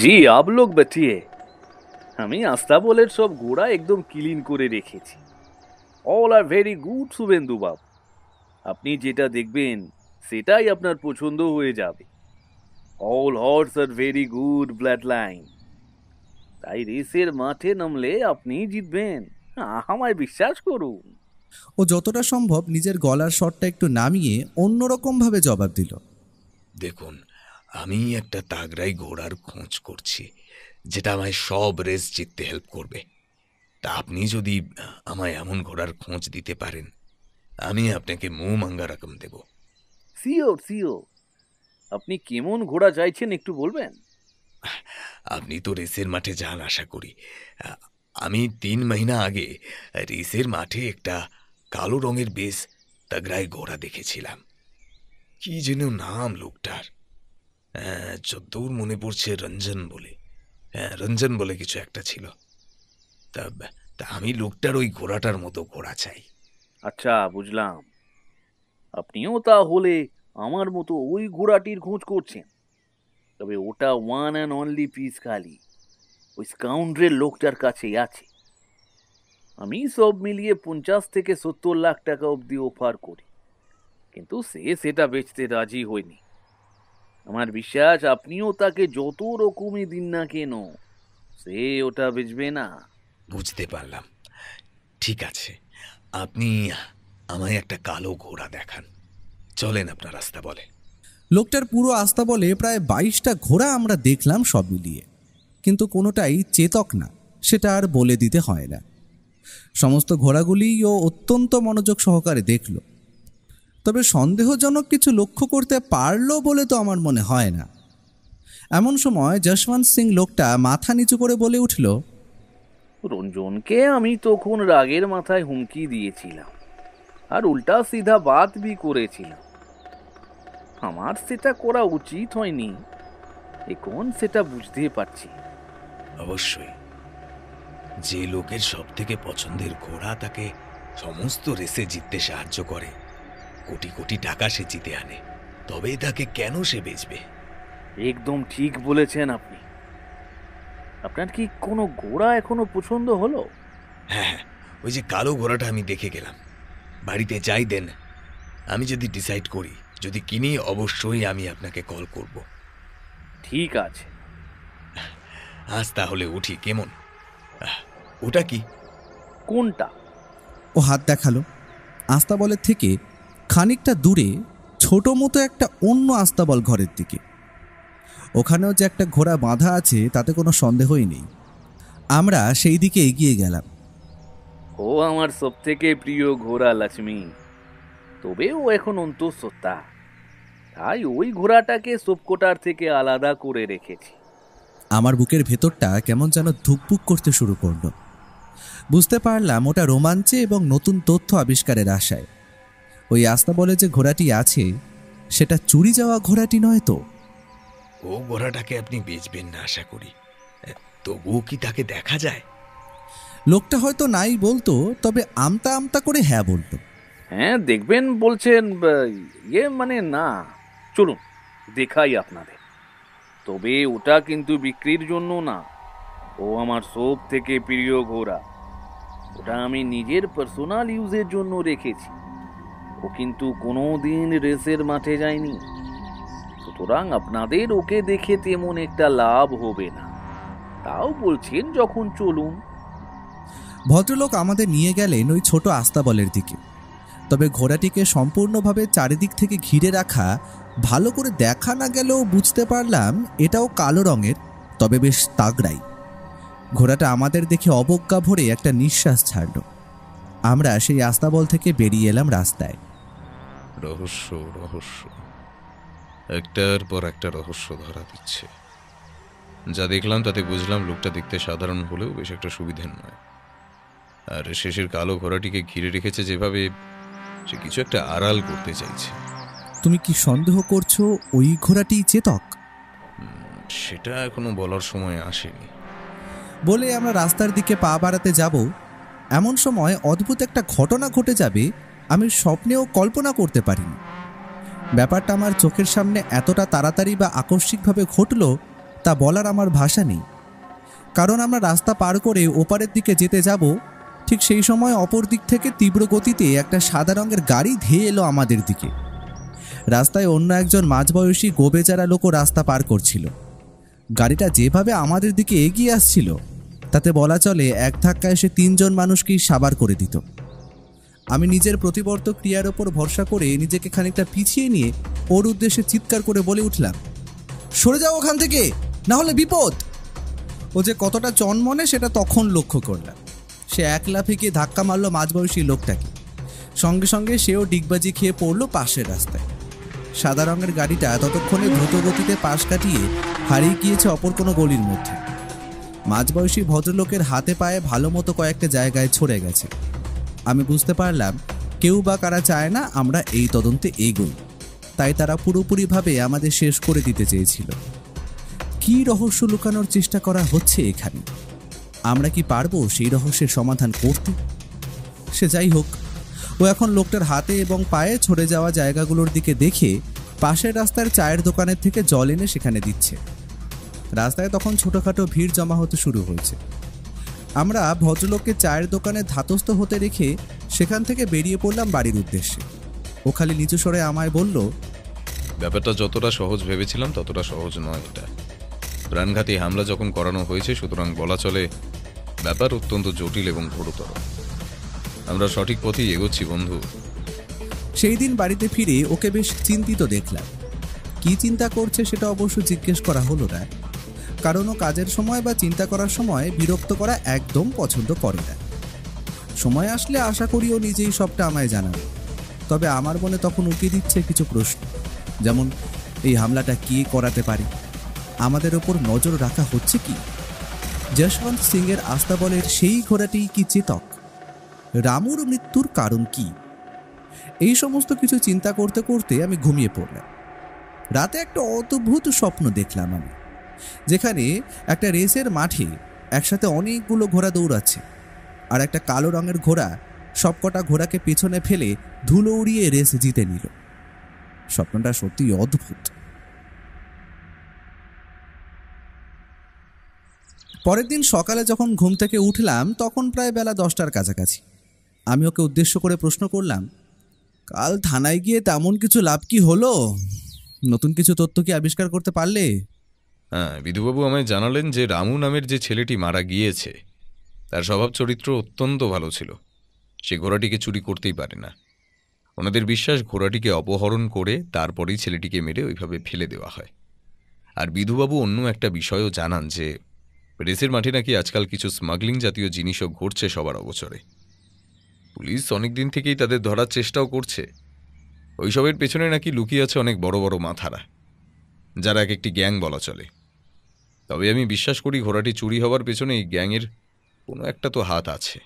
জি আপ লোক বাঁচিয়ে, আমি আস্তাবলের সব ঘোড়া একদম ক্লিন করে রেখেছি। All are very good Suvendu বাবু, আপনি যেটা দেখবেন সেটাই আপনার পছন্দ হয়ে যাবে। All horse are very good blood line, তাই রেসের মাঠে নামলে আপনি জিতবেন, আমায় বিশ্বাস করুন। ও যতটা সম্ভব নিজের গলার স্বরটা একটু নামিয়ে অন্যরকমভাবে জবাব দিল, দেখুন, আমি একটা তাগড়াই ঘোড়ার খোঁজ করছি যেটা আমায় সব রেস জিততে হেল্প করবে। তা আপনি যদি আমায় এমন ঘোড়ার খোঁজ দিতে পারেন, আমি আপনাকে মুঁ মাঙ্গা রকম দেব। সিওর সিওর, আপনি কেমন ঘোড়া চাইছেন একটু বলবেন? আপনি তো রেসের মাঠে যান আশা করি। আমি 3 মহিনা আগে রেসের মাঠে একটা কালো রঙের বেশ তাগড়াই ঘোড়া দেখেছিলাম। কি যেন নাম লোকটার, যদ্দূর মনে পড়ছে রঞ্জন বলে। রঞ্জন বলে কিছু একটা ছিল। তা আমি লোকটার ওই ঘোড়াটার মতো ঘোড়া চাই। আচ্ছা বুঝলাম, আপনিও তাহলে আমার মতো ওই ঘোড়াটির খোঁজ করছেন। তবে ওটা ওয়ান অ্যান্ড অনলি পিস খালি ওই স্কাউন্ড্রেল লোকটার কাছেই আছে। আমি সব মিলিয়ে 50 থেকে 70 লাখ টাকা অবধি অফার করি, কিন্তু সে সেটা বেচতে রাজি হয়নি। আমার বিশ্বাস আপনিও তাকে যত রকমই দিন না কেন, সে ওটা বেচবে না। বুঝতে পারলাম। ঠিক আছে, আপনি আমায় একটা কালো ঘোড়া দেখান। চলেন আপনার রাস্তা বলে। লোকটার পুরো আস্থা বলে প্রায় 22টা ঘোড়া আমরা দেখলাম সব মিলিয়ে, কিন্তু কোনোটাই চেতক না, সেটা আর বলে দিতে হয় না। সমস্ত ঘোড়াগুলিই ও অত্যন্ত মনোযোগ সহকারে দেখল, তবে সন্দেহজনক কিছু লক্ষ্য করতে পারলো বলে তো আমার মনে হয় না। এমন সময় যশবন্ত সিং লোকটা মাথা নিচু করে বলে উঠল, রঞ্জনকে আমি তখন রাগের মাথায় হুমকি দিয়েছিলাম আর উল্টা সিধা বাত বি করেছিলাম। আমার সেটা করা উচিত হয়নি, এখন সেটা বুঝতে পারছি। অবশ্যই, যে লোকের সব থেকে পছন্দের ঘোড়া তাকে সমস্ত রেসে জিততে সাহায্য করে, কোটি কোটি টাকা সে জিতে আনে, তবে তাকে কেন সে বেচবে? একদম ঠিক বলেছেন আপনি। আপনার কি কোনো ঘোড়া এখনো পছন্দ হলো? হ্যাঁ, ওই যে কালো ঘোড়াটা আমি দেখে গেলাম। বাড়িতে যাই দেন, আমি যদি ডিসাইড করি, যদি কিনি, অবশ্যই আমি আপনাকে কল করব। ঠিক আছে। আজ তাহলে উঠি, কেমন? ওটা কি? কোনটা? ও হাত দেখালো আস্তাবলের থেকে খানিকটা দূরে ছোট মতো একটা অন্য আস্তাবল ঘরের দিকে। ওখানেও যে একটা ঘোড়া বাঁধা আছে তাতে কোনো সন্দেহই নেই। আমরা সেই দিকে এগিয়ে গেলাম। ও আমার সব থেকে প্রিয় ঘোড়া লক্ষ্মী, তবে ও এখন অন্তঃসত্ত্বা, তাই ওই ঘোড়াটাকে সবকটার থেকে আলাদা করে রেখেছি। আমার বুকের ভেতরটা কেমন যেন ধুকপুক করতে শুরু করলো। বুঝতে পারলাম ওটা রোমাঞ্চে এবং নতুন তথ্য আবিষ্কারের আশায়। ওই আস্তাবলে যে ঘোড়াটি আছে সেটা চুরি যাওয়া ঘোড়াটি নয় তো? ও ঘোড়াটাকে আপনি বেচবেন না আশা করি, তবুও কি তাকে দেখা যায়? লোকটা হয়তো নাই বলতো, তবে আমতা আমতা করে হ্যাঁ বলতো। হ্যাঁ দেখবেন বলছেন, মানে না, চলুন দেখাই আপনাদের। তবে ওটা কিন্তু বিক্রির জন্য না, ও আমার সব থেকে প্রিয় ঘোড়া। ওটা আমি নিজের পার্সোনাল ইউজের জন্য রেখেছি। ও কিন্তু কোনোদিন রেসের মাঠে যায়নি, সুতরাং আপনাদের ওকে দেখে তেমন একটা লাভ হবে না। তাও বলছেন যখন, চলুন। ভদ্রলোক আমাদের নিয়ে গেলেন ওই ছোট আস্তাবলের দিকে। তবে ঘোড়াটিকে সম্পূর্ণভাবে চারিদিক থেকে ঘিরে রাখা, ভালো করে দেখা না গেলেও বুঝতে পারলাম এটাও কালো রঙের, তবে বেশ তাগড়াই। ঘোড়াটা আমাদের দেখে অবজ্ঞা ভরে একটা নিঃশ্বাস ছাড়ল। আমরা সেই আস্তাবল থেকে বেরিয়ে এলাম রাস্তায়। রহস্য রহস্য, একটার পর একটা রহস্য ধরা দিচ্ছে। যা দেখলাম তাতে বুঝলাম লোকটা দেখতে সাধারণ হলেও বেশ একটা সুবিধের নয়। আর শেষের কালো ঘোড়াটিকে ঘিরে রেখেছে যেভাবে, সে কিছু একটা আড়াল করতে চাইছে। তুমি কি সন্দেহ করছো ওই ঘোড়াটি চেতক? সেটা এখনো বলার সময় আসেনি। বলে আমরা রাস্তার দিকে পা বাড়াতে যাব, এমন সময় অদ্ভুত একটা ঘটনা ঘটে যাবে আমি স্বপ্নেও কল্পনা করতে পারিনি। ব্যাপারটা আমার চোখের সামনে এতটা তাড়াতাড়ি বা আকস্মিকভাবে ঘটল তা বলার আমার ভাষা নেই। কারণ আমরা রাস্তা পার করে ওপারের দিকে যেতে যাব, ঠিক সেই সময় অপর দিক থেকে তীব্র গতিতে একটা সাদা রঙের গাড়ি ধেয়ে এলো আমাদের দিকে। রাস্তায় অন্য একজন মাঝবয়সী গোবেচারা লোকও রাস্তা পার করছিল। গাড়িটা যেভাবে আমাদের দিকে এগিয়ে আসছিল তাতে বলা চলে এক ধাক্কায় এসে 3 জন মানুষকেই সাবার করে দিত। আমি নিজের প্রতিবর্ত ক্রিয়ার ওপর ভরসা করে নিজেকে খানিকটা পিছিয়ে নিয়ে ওর উদ্দেশ্যে চিৎকার করে বলে উঠলাম, সরে যাও ওখান থেকে, না হলে বিপদ। ও যে কতটা চনমনে সেটা তখন লক্ষ্য করলাম। সে এক লাফে গিয়ে ধাক্কা মারল মাঝবয়সী লোকটাকে। সঙ্গে সঙ্গে সেও ডিগবাজি খেয়ে পড়ল পাশের রাস্তায়। সাদা রঙের গাড়িটা ততক্ষণে দ্রুত গতিতে পাশ কাটিয়ে হারিয়ে গিয়েছে অপর কোনো গলির মধ্যে। মাঝবয়সী ভদ্রলোকের হাতে পায়ে ভালো মতো কয়েকটা জায়গায় ছড়ে গেছে। আমি বুঝতে পারলাম কেউ বা কারা চায় না আমরা এই তদন্তে এগোই, তাই তারা পুরোপুরিভাবে আমাদের শেষ করে দিতে চেয়েছিল। কি রহস্য লুকানোর চেষ্টা করা হচ্ছে এখানে? আমরা কি পারবো সেই রহস্যের সমাধান করতে? সে যাই হোক, ও এখন লোকটার হাতে এবং পায়ে ছড়ে যাওয়া জায়গাগুলোর দিকে দেখে পাশের রাস্তার চায়ের দোকানের থেকে জল এনে সেখানে দিচ্ছে। রাস্তায় তখন ছোটোখাটো ভিড় জমা হতে শুরু হয়েছে। আমরা ভদ্রলোককে চায়ের দোকানে ধাতস্থ হতে রেখে সেখান থেকে বেরিয়ে পড়লাম বাড়ির উদ্দেশ্যে। ও খালি নিচু স্বরে আমায় বলল, ব্যাপারটা যতটা সহজ ভেবেছিলাম ততটা সহজ নয়। এটা প্রাণঘাতী হামলা যখন করানো হয়েছে, সুতরাং বলা চলে ব্যাপার অত্যন্ত জটিল এবং ঘোরতর। আমরা সঠিক পথেই এগোচ্ছি বন্ধু। সেই দিন বাড়িতে ফিরে ওকে বেশ চিন্তিত দেখলাম। কি চিন্তা করছে সেটা অবশ্য জিজ্ঞেস করা হলো না, কারণ ও কাজের সময় বা চিন্তা করার সময় বিরক্ত করা একদম পছন্দ করে না। সময় আসলে আশা করি ও নিজেই সবটা আমায় জানাবে। তবে আমার মনে তখন উঁকি দিচ্ছে কিছু প্রশ্ন, যেমন এই হামলাটা কে করাতে পারে, আমাদের ওপর নজর রাখা হচ্ছে কি, যশবন্ত সিংয়ের আস্তাবলের সেই ঘোড়াটি কি চেতক, রামুর মৃত্যুর কারণ কি। এই সমস্ত কিছু চিন্তা করতে করতে আমি ঘুমিয়ে পড়লাম। রাতে একটা অদ্ভুত স্বপ্ন দেখলাম আমি, যেখানে একটা রেসের মাঠে একসাথে অনেকগুলো ঘোড়া দৌড়াচ্ছে, আর একটা কালো রঙের ঘোড়া সবকটা ঘোড়াকে পেছনে ফেলে ধুলো উড়িয়ে রেস জিতে নিল। স্বপ্নটা সত্যি অদ্ভুত। পরের দিন সকালে যখন ঘুম থেকে উঠলাম তখন প্রায় বেলা 10টার কাছাকাছি। আমি ওকে উদ্দেশ্য করে প্রশ্ন করলাম, কাল থানায় গিয়ে তেমন কিছু লাভ কি হলো? নতুন কিছু তথ্য কি আবিষ্কার করতে পারলে? হ্যাঁ, বিধুবাবু আমায় জানালেন যে রামু নামের যে ছেলেটি মারা গিয়েছে তার স্বভাব চরিত্র অত্যন্ত ভালো ছিল। সে ঘোড়াটিকে চুরি করতেই পারে না। ওনাদের বিশ্বাস ঘোড়াটিকে অপহরণ করে তারপরেই ছেলেটিকে মেরে ওইভাবে ফেলে দেওয়া হয়। আর বিধুবাবু অন্য একটা বিষয়ও জানান যে রেসের মাঠে নাকি আজকাল কিছু স্মাগলিং জাতীয় জিনিসও ঘটছে সবার অগোচরে। পুলিশ অনেক দিন থেকেই তাদের ধরার চেষ্টাও করছে। ওইসবের পেছনে নাকি লুকিয়ে আছে অনেক বড় বড় মাথারা, যারা এক একটি গ্যাং বলা চলে। তবে আমি বিশ্বাস করি ঘোড়াটি চুরি হওয়ার পেছনে এই গ্যাংয়ের কোনো একটা তো হাত আছে,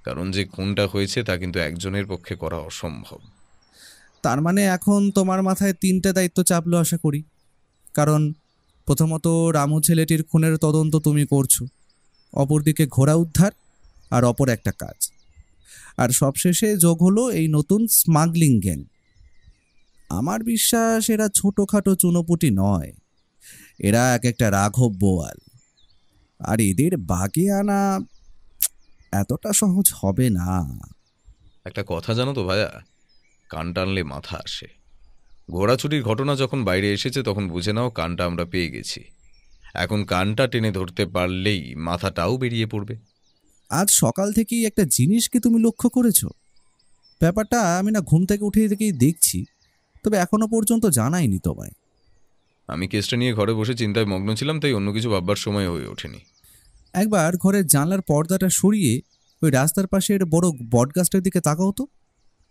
কারণ যে কোনটা হয়েছে তা কিন্তু একজনের পক্ষে করা অসম্ভব। তার মানে এখন তোমার মাথায় 3টে দায়িত্ব চাপলো আশা করি। কারণ প্রথমত রামু ছেলেটির খুনের তদন্ত তুমি করছো, অপরদিকে ঘোড়া উদ্ধার, আর অপর একটা কাজ, আর সবশেষে যোগ হলো এই নতুন স্মাগলিং গ্যাং। আমার বিশ্বাস এরা ছোটোখাটো চুনোপুটি নয়, এরা এক একটা রাঘব বোয়াল। আর এদের বাগে আনা এতটা সহজ হবে না। একটা কথা জানো তো ভাইয়া, কান টানলে মাথা আসে। ঘোড়া চুরির ঘটনা যখন বাইরে এসেছে তখন বুঝে নাও কানটা আমরা পেয়ে গেছি। এখন কানটা টেনে ধরতে পারলেই মাথাটাও বেরিয়ে পড়বে। আজ সকাল থেকেই একটা জিনিস কি তুমি লক্ষ্য করেছো? ব্যাপারটা আমি না ঘুম থেকে উঠে থেকেই দেখছি, তবে এখনো পর্যন্ত জানাইনি তোমায়। আমি কেসটা নিয়ে ঘরে বসে চিন্তায় মগ্ন ছিলাম, তাই অন্য কিছু ভাববার সময় হয়ে ওঠেনি। একবার ঘরের জানলার পর্দাটা সরিয়ে ওই রাস্তার পাশের বড় বটগাছটার দিকে তাকাও তো,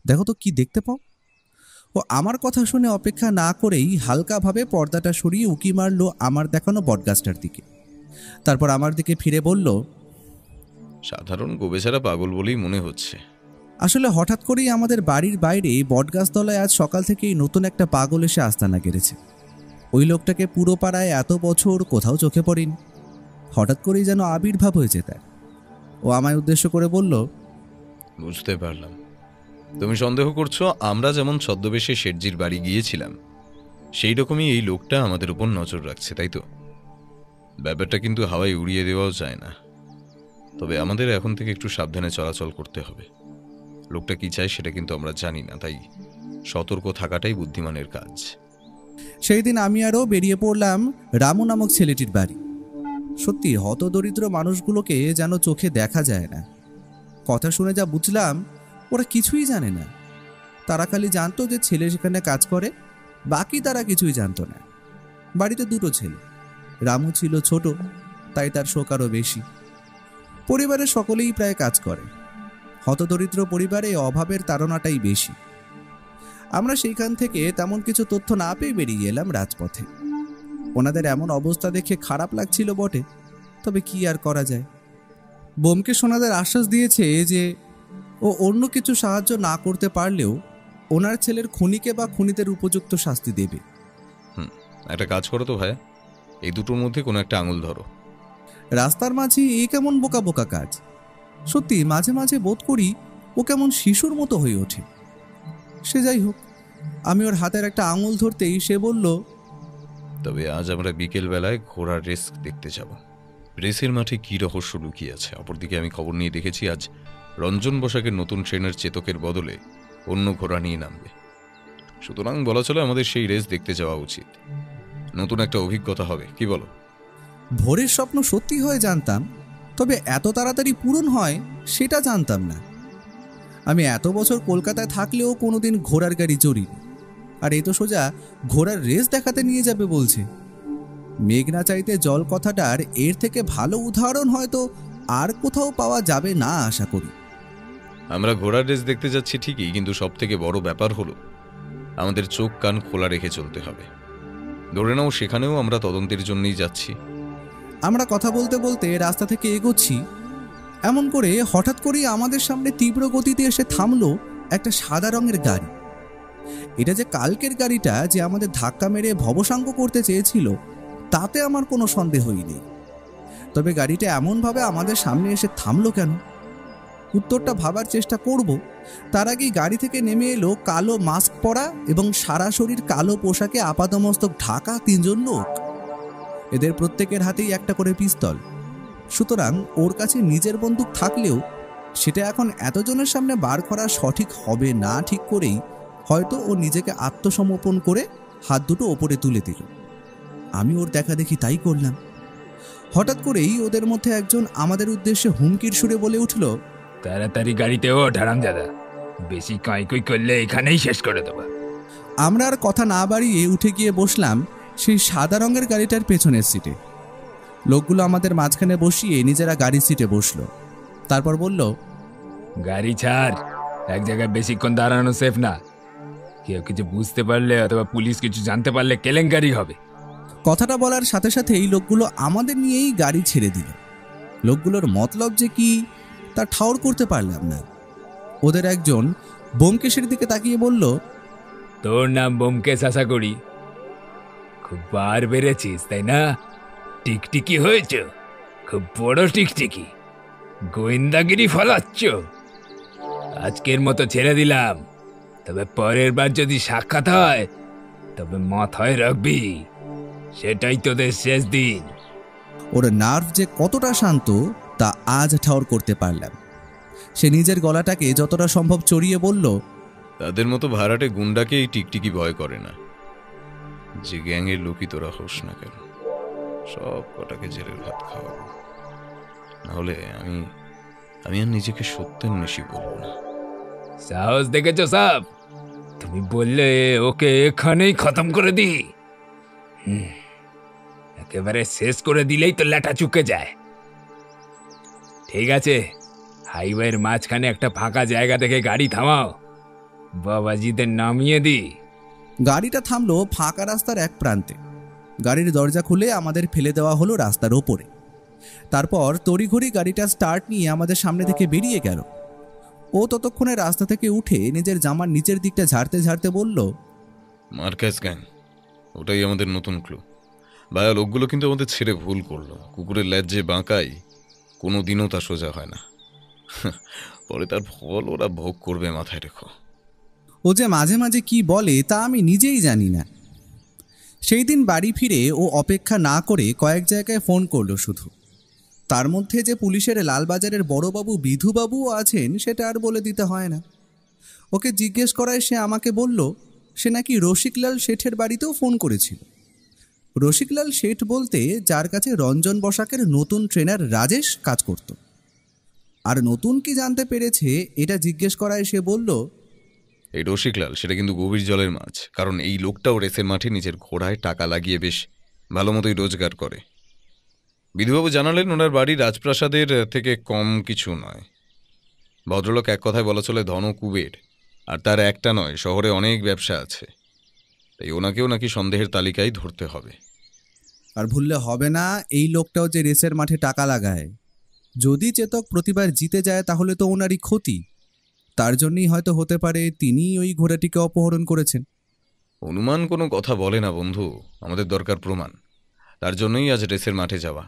দেখো তো কি দেখতে পাও। ও আমার কথা শুনে অপেক্ষা না করেই হালকাভাবে পর্দাটা সরিয়ে উকি মারলো আমার দেখানো বটগাছটার দিকে। তারপর আমার দিকে ফিরে বলল, সাধারণ গোবেচারা পাগল বলেই মনে হচ্ছে। আসলে হঠাৎ করেই আমাদের বাড়ির বাইরে বটগাছতলায় আজ সকাল থেকেই নতুন একটা পাগল এসে আস্তানা গেড়েছে। ওই লোকটাকে পুরো পাড়ায় এত বছর কোথাও চোখে পড়েনি, হঠাৎ করেই যেন আবির্ভাব হয়েছে তার। ও আমায় উদ্দেশ্য করে বলল, বুঝতে পারলাম, তুমি সন্দেহ করছো আমরা যেমন ছদ্মবেশে শেঠজির বাড়ি গিয়েছিলাম সেই রকমই এই লোকটা আমাদের উপর নজর রাখছে, তাই তো? ব্যাপারটা কিন্তু হাওয়ায় উড়িয়ে দেওয়াও যায় না। তবে আমাদের এখন থেকে একটু সাবধানে চলাচল করতে হবে। লোকটা কি চায় সেটা কিন্তু আমরা জানি না, তাই সতর্ক থাকাটাই বুদ্ধিমানের কাজ। সেই দিন আমি আরও বেরিয়ে পড়লাম রামু নামক ছেলেটির বাড়ি। সত্যি হতদরিদ্র মানুষগুলোকে যেন চোখে দেখা যায় না। কথা শুনে যা বুঝলাম, ওরা কিছুই জানে না। তারা খালি জানতো যে ছেলে সেখানে কাজ করে, বাকি তারা কিছুই জানতো না। বাড়িতে 2টো ছেলে, রামু ছিল ছোট, তাই তার শোক আরও বেশি। পরিবারের সকলেই প্রায় কাজ করে। হতদরিদ্র পরিবারে অভাবের তাড়নাটাই বেশি। আমরা সেইখান থেকে তেমন কিছু তথ্য না পেয়ে বেরিয়ে এলাম রাজপথে। ওনাদের এমন অবস্থা দেখে খারাপ লাগছিল বটে, তবে কি আর করা যায়। বোমকে সোনাদের আশ্বাস দিয়েছে যে ও অন্য কিছু সাহায্য না করতে পারলেও ওনার ছেলের খুনিকে বা খুনিদের উপযুক্ত শাস্তি দেবে। একটা কাজ করো তো ভাইয়া, এই দুটোর মধ্যে কোনো একটা আঙুল ধরো। রাস্তার মাঝে এ কেমন বোকা বোকা কাজ। সত্যি মাঝে মাঝে বোধ করি ও কেমন শিশুর মতো হয়ে ওঠে। সে যাই হোক, আমি ওর হাতের একটা আঙুল ধরতেই সে বলল, তবে আজ আমরা বিকেল বেলায় ঘোড়ার রেস দেখতে যাব। রেসের মাঠে কি রহস্য লুকিয়ে আছে। অপরদিকে আমি খবর নিয়ে দেখেছি আজ রঞ্জন বসাকের নতুন ট্রেনের চেতকের বদলে অন্য ঘোড়া নিয়ে নামবে। সুতরাং বলা চলে আমাদের সেই রেস দেখতে যাওয়া উচিত। নতুন একটা অভিজ্ঞতা হবে, কি বলো? ভোরের স্বপ্ন সত্যি হয় জানতাম, তবে এত তাড়াতাড়ি পূরণ হয় সেটা জানতাম না। আমি এত বছর কলকাতায় থাকলেও কোনোদিন ঘোড়ার গাড়ি চড়িনি, আর এই তো সোজা ঘোড়ার রেস দেখাতে নিয়ে যাবে বলছে। মেঘনা চাইতে জল কথাটার এর থেকে ভালো উদাহরণ হয়তো আর কোথাও পাওয়া যাবে না আশা করি। আমরা ঘোড়ার রেস দেখতে যাচ্ছি ঠিকই, কিন্তু সব থেকে বড় ব্যাপার হলো আমাদের চোখ কান খোলা রেখে চলতে হবে। ধরে নাও সেখানেও আমরা তদন্তের জন্যই যাচ্ছি। আমরা কথা বলতে বলতে রাস্তা থেকে এগোচ্ছি, এমন করে হঠাৎ করেই আমাদের সামনে তীব্র গতিতে এসে থামলো একটা সাদা রঙের গাড়ি। এটা যে কালকের গাড়িটা যে আমাদের ধাক্কা মেরে ভবসাঙ্গ করতে চেয়েছিল তাতে আমার কোনো সন্দেহই নেই। তবে গাড়িটা এমনভাবে আমাদের সামনে এসে থামলো কেন? উত্তরটা ভাবার চেষ্টা করব, তার আগেই গাড়ি থেকে নেমে এলো কালো মাস্ক পরা এবং সারা শরীর কালো পোশাকে আপাদমস্তক ঢাকা 3জন লোক। এদের প্রত্যেকের হাতেই একটা করে পিস্তল। সুতরাং ওর কাছে নিজের বন্দুক থাকলেও সেটা এখন এতজনের সামনে বার করা সঠিক হবে না ঠিক করেই হয়তো ও নিজেকে আত্মসমর্পণ করে হাত দুটো ওপরে তুলে দিল। আমি ওর দেখা দেখি তাই করলাম। হঠাৎ করেই ওদের মধ্যে একজন আমাদের উদ্দেশ্যে হুমকির সুরে বলে উঠল, তাড়াতাড়ি গাড়িতে ও হারামজাদা, বেশি কাঁই করলে এখানেই শেষ করে দেবো। আমরা আর কথা না বাড়িয়ে উঠে গিয়ে বসলাম সেই সাদা রঙের গাড়িটার পেছনের সিটে। লোকগুলো আমাদের মাঝখানে বসিয়ে নিজেরা গাড়ির সিটে বসলো। তারপর বলল, গাড়ি ছাড়, এক জায়গায় বেশিক্ষণ দাঁড়ানো সেফ না। কেউ কিছু বুঝতে পারলে অথবা পুলিশ কিছু জানতে পারলে কেলেঙ্কারি হবে। কথাটা বলার সাথে সাথে এই লোকগুলো আমাদের নিয়েই গাড়ি ছেড়ে দিল। লোকগুলোর মতলব যে কি তা ঠাউর করতে পারলাম না। ওদের একজন ব্যোমকেশের দিকে তাকিয়ে বলল, তোর নাম ব্যোমকেশ আশা করি। খুব বার বেড়েছিস তাই না? টিকটিকি হয়েছ, খুব বড় টিকটিকি। গোয়েন্দাগিরি ফলাচ্ছ। আজকের মতো ছেড়ে দিলাম, তবে পরের বার যদি সাক্ষাৎ হয় তবে মাথায় রাখবি সেটাই তোদের শেষ দিন। ওর নার্ভ যে কতটা শান্ত তা আজ ঠাউর করতে পারলাম। সে নিজের গলাটাকে যতটা সম্ভব চড়িয়ে বলল, তাদের মতো ভাড়াটে গুন্ডাকে এই টিকটিকি ভয় করে না। যে গ্যাংয়ের লোকই তোরা হোস না কেন, সব কটাকে জেলের ভাত খাওয়াবো। নাহলে আমি আর নিজেকে সত্যের নিশি বলবো না। সাহস দেখেছো সাব? তুমি বললে ওকে এখানেই খতম করে দি। একেবারে শেষ করে দিলেই তো ল্যাটা চুকে যায়। ঠিক আছে, হাইওয়ের মাঝখানে একটা ফাঁকা জায়গা দেখে গাড়ি থামাও, বাবাজিদের নামিয়ে দি। গাড়িটা থামলো ফাঁকা রাস্তার এক প্রান্তে। গাড়ির দরজা খুলে আমাদের ফেলে দেওয়া হলো রাস্তার ওপরে। তারপর তড়িঘড়ি গাড়িটা স্টার্ট নিয়ে আমাদের সামনে থেকে বেরিয়ে গেল। ও ততক্ষণে রাস্তা থেকে উঠে নিজের জামার নিচের দিকটা ঝাড়তে ঝাড়তে বলল, মার্কাস গ্যাং, ওটাই আমাদের নতুন ক্লু। ভাইয়া, লোকগুলো কিন্তু আমাদের ছেড়ে ভুল করলো। কুকুরের ল্যাজ যে বাঁকাই, কোনো দিনও তা সোজা হয় না। পরে তার ফল ওরা ভোগ করবে, মাথায় রেখো। ও যে মাঝে মাঝে কি বলে তা আমি নিজেই জানি না। সেই দিন বাড়ি ফিরে ও অপেক্ষা না করে কয়েক জায়গায় ফোন করলো শুধু। তার মধ্যে যে পুলিশের লালবাজারের বড়বাবু বিধুবাবুও আছেন সেটা আর বলে দিতে হয় না। ওকে জিজ্ঞেস করায় সে আমাকে বলল সে নাকি রসিকলাল শেঠের বাড়িতেও ফোন করেছিল। রসিকলাল শেঠ বলতে যার কাছে রঞ্জন বসাকের নতুন ট্রেনার রাজেশ কাজ করত। আর নতুন কি জানতে পেরেছে এটা জিজ্ঞেস করায় সে বলল, এই রসিকলাল সেটা কিন্তু গভীর জলের মাছ, কারণ এই লোকটাও রেসের মাঠে নিজের ঘোড়ায় টাকা লাগিয়ে বেশ ভালো মতোই রোজগার করে। বিধুবাবু জানালেন ওনার বাড়ি রাজপ্রাসাদের থেকে কম কিছু নয়। ভদ্রলোক এক কথায় বলা চলে ধন কুবের, আর তার একটা নয়, শহরে অনেক ব্যবসা আছে। তাই ওনাকেও নাকি সন্দেহের তালিকায় ধরতে হবে। আর ভুললে হবে না, এই লোকটাও যে রেসের মাঠে টাকা লাগায়। যদি চেতক প্রতিবার জিতে যায় তাহলে তো ওনারই ক্ষতি। তার জন্যই হয়তো হতে পারে তিনি ওই ঘোড়াটিকে অপহরণ করেছেন। অনুমান কোনো কথা বলে না বন্ধু, আমাদের দরকার প্রমাণ। তার জন্যই আজ রেসের মাঠে যাওয়া।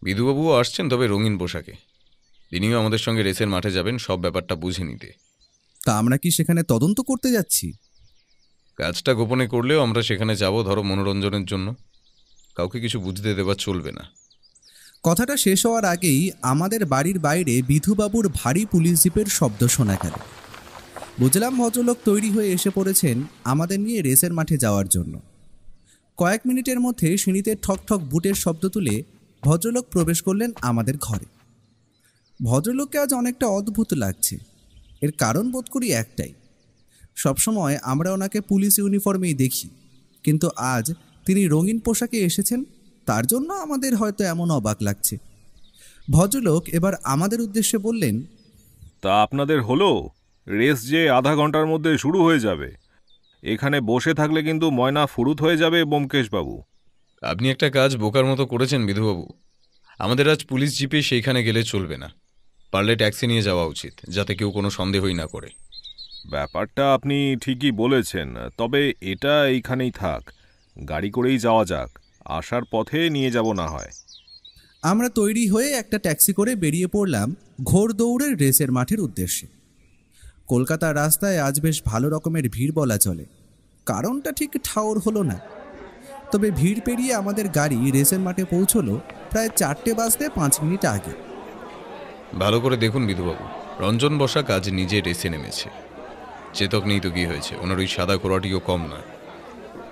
বিধুবাবুও আসছেন, তবে রঙিন পোশাকে। তিনিও আমাদের সঙ্গে রেসের মাঠে যাবেন সব ব্যাপারটা বুঝে নিতে। তা আমরা কি সেখানে তদন্ত করতে যাচ্ছি? কাজটা গোপনে করলেও আমরা সেখানে যাব, ধরো মনোরঞ্জনের জন্য। কাউকে কিছু বুঝতে দেওয়া চলবে না। কথাটা শেষ হওয়ার আগেই আমাদের বাড়ির বাইরে বিধুবাবুর ভারী পুলিশ জিপের শব্দ শোনা গেল। বুঝলাম ভদ্রলোক তৈরি হয়ে এসে পড়েছেন আমাদের নিয়ে রেসের মাঠে যাওয়ার জন্য। কয়েক মিনিটের মধ্যে সিঁড়িতে ঠক ঠক বুটের শব্দ তুলে ভদ্রলোক প্রবেশ করলেন আমাদের ঘরে। ভদ্রলোককে আজ অনেকটা অদ্ভুত লাগছে। এর কারণ বোধ করি একটাই, সবসময় আমরা ওনাকে পুলিশ ইউনিফর্মেই দেখি, কিন্তু আজ তিনি রঙিন পোশাকে এসেছেন, তার জন্য আমাদের হয়তো এমন অবাক লাগছে। ভদ্রলোক এবার আমাদের উদ্দেশ্যে বললেন, তা আপনাদের হলো? রেস যে আধা ঘন্টার মধ্যে শুরু হয়ে যাবে। এখানে বসে থাকলে কিন্তু ময়না ফুরুত হয়ে যাবে ব্যোমকেশবাবু। আপনি একটা কাজ বোকার মতো করেছেন বিধুবাবু। আমাদের আজ পুলিশ জিপে সেইখানে গেলে চলবে না। পারলে ট্যাক্সি নিয়ে যাওয়া উচিত, যাতে কেউ কোনো সন্দেহই না করে। ব্যাপারটা আপনি ঠিকই বলেছেন, তবে এটা এইখানেই থাক। গাড়ি করেই যাওয়া যাক, আসার পথে নিয়ে যাব না হয়। আমরা তৈরি হয়ে একটা ট্যাক্সি করে বেরিয়ে পড়লাম ঘোড়দৌড়ের রেসের মাঠের উদ্দেশ্যে। কলকাতার রাস্তায় আজ বেশ ভালো রকমের ভিড় বলা চলে। কারণটা ঠিক ঠাউর হলো না। তবে ভিড় পেরিয়ে আমাদের গাড়ি রেসের মাঠে পৌঁছলো প্রায় 4টে বাজতে 5 মিনিট আগে। ভালো করে দেখুন বিধুবাবু, রঞ্জন বসাক আজ নিজে রেসে নেমেছে। চেতক নেই তো কি হয়েছে, ওনার ওই সাদা ঘোড়াটিও কম নয়।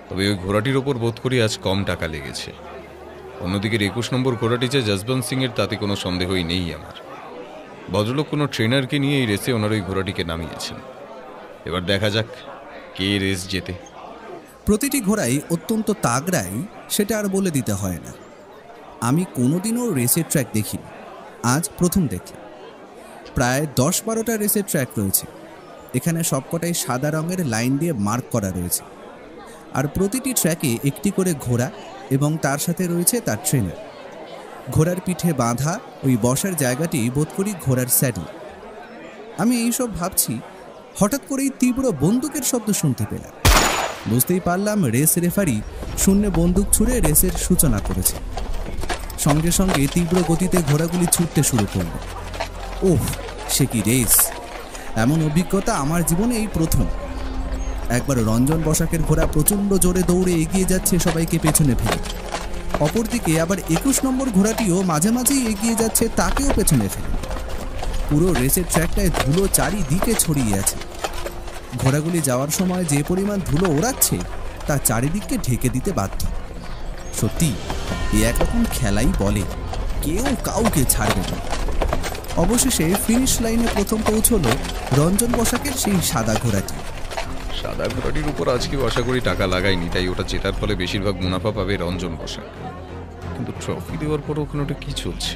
তবে ওই ঘোড়াটির ওপর বোধ করি আজ কম টাকা লেগেছে। অন্যদিকে 21 নম্বর ঘোড়াটি যে যশবন্ত সিংয়ের, তাতে কোনো সন্দেহই নেই আমার। ভদ্রলোক কোনো ট্রেনারকে নিয়ে এই রেসে ওনার ওই ঘোড়াটিকে নামিয়েছেন। এবার দেখা যাক কে রেস জেতে। প্রতিটি ঘোড়াই অত্যন্ত তাগড়াই, সেটা আর বলে দিতে হয় না। আমি কোনোদিনও রেসের ট্র্যাক দেখিনি, আজ প্রথম দেখলাম। প্রায় 10-12টা রেসের ট্র্যাক রয়েছে। এখানে সবকটাই সাদা রঙের লাইন দিয়ে মার্ক করা রয়েছে, আর প্রতিটি ট্র্যাকে একটি করে ঘোড়া এবং তার সাথে রয়েছে তার ট্রেনার। ঘোড়ার পিঠে বাঁধা ওই বসার জায়গাটি বোধ করি ঘোড়ার স্যাডেল। আমি এইসব ভাবছি, হঠাৎ করেই তীব্র বন্দুকের শব্দ শুনতে পেলাম। বুঝতেই পারলাম রেস রেফারি শূন্যে বন্দুক ছুড়ে রেসের সূচনা করেছে। সঙ্গে সঙ্গে তীব্র গতিতে ঘোড়াগুলি ছুটতে শুরু করল। ওহ, সে কি রেস! এমন অভিজ্ঞতা আমার জীবনে এই প্রথম। একবার রঞ্জন বসাকের ঘোড়া প্রচণ্ড জোরে দৌড়ে এগিয়ে যাচ্ছে সবাইকে পেছনে ফেলে। অপরদিকে আবার 21 নম্বর ঘোড়াটিও মাঝে মাঝেই এগিয়ে যাচ্ছে, তাকেও পেছনে ফেলে। পুরো রেসের ট্র্যাকটায় ধুলো চারিদিকে ছড়িয়ে আছে। ঘোড়াগুলি যাওয়ার সময় যে পরিমাণ ধুলো ওড়াচ্ছে তা চারিদিককে ঢেকে দিতে বাধ্য। সত্যি এ একরকম খেলাই বলে, কেউ কাউকে ছাড়বে না। অবশেষে ফিনিশ লাইনে প্রথম পৌঁছলো রঞ্জন বসাকের সেই সাদা ঘোড়াটি। সাদা ঘোড়াটির উপর আজকেও আশা করি টাকা লাগায়নি, তাই ওটা জেতার ফলে বেশিরভাগ মুনাফা পাবে রঞ্জন বসাক। কিন্তু ট্রফি দেওয়ার পর ওখানে ওটা কি চলছে?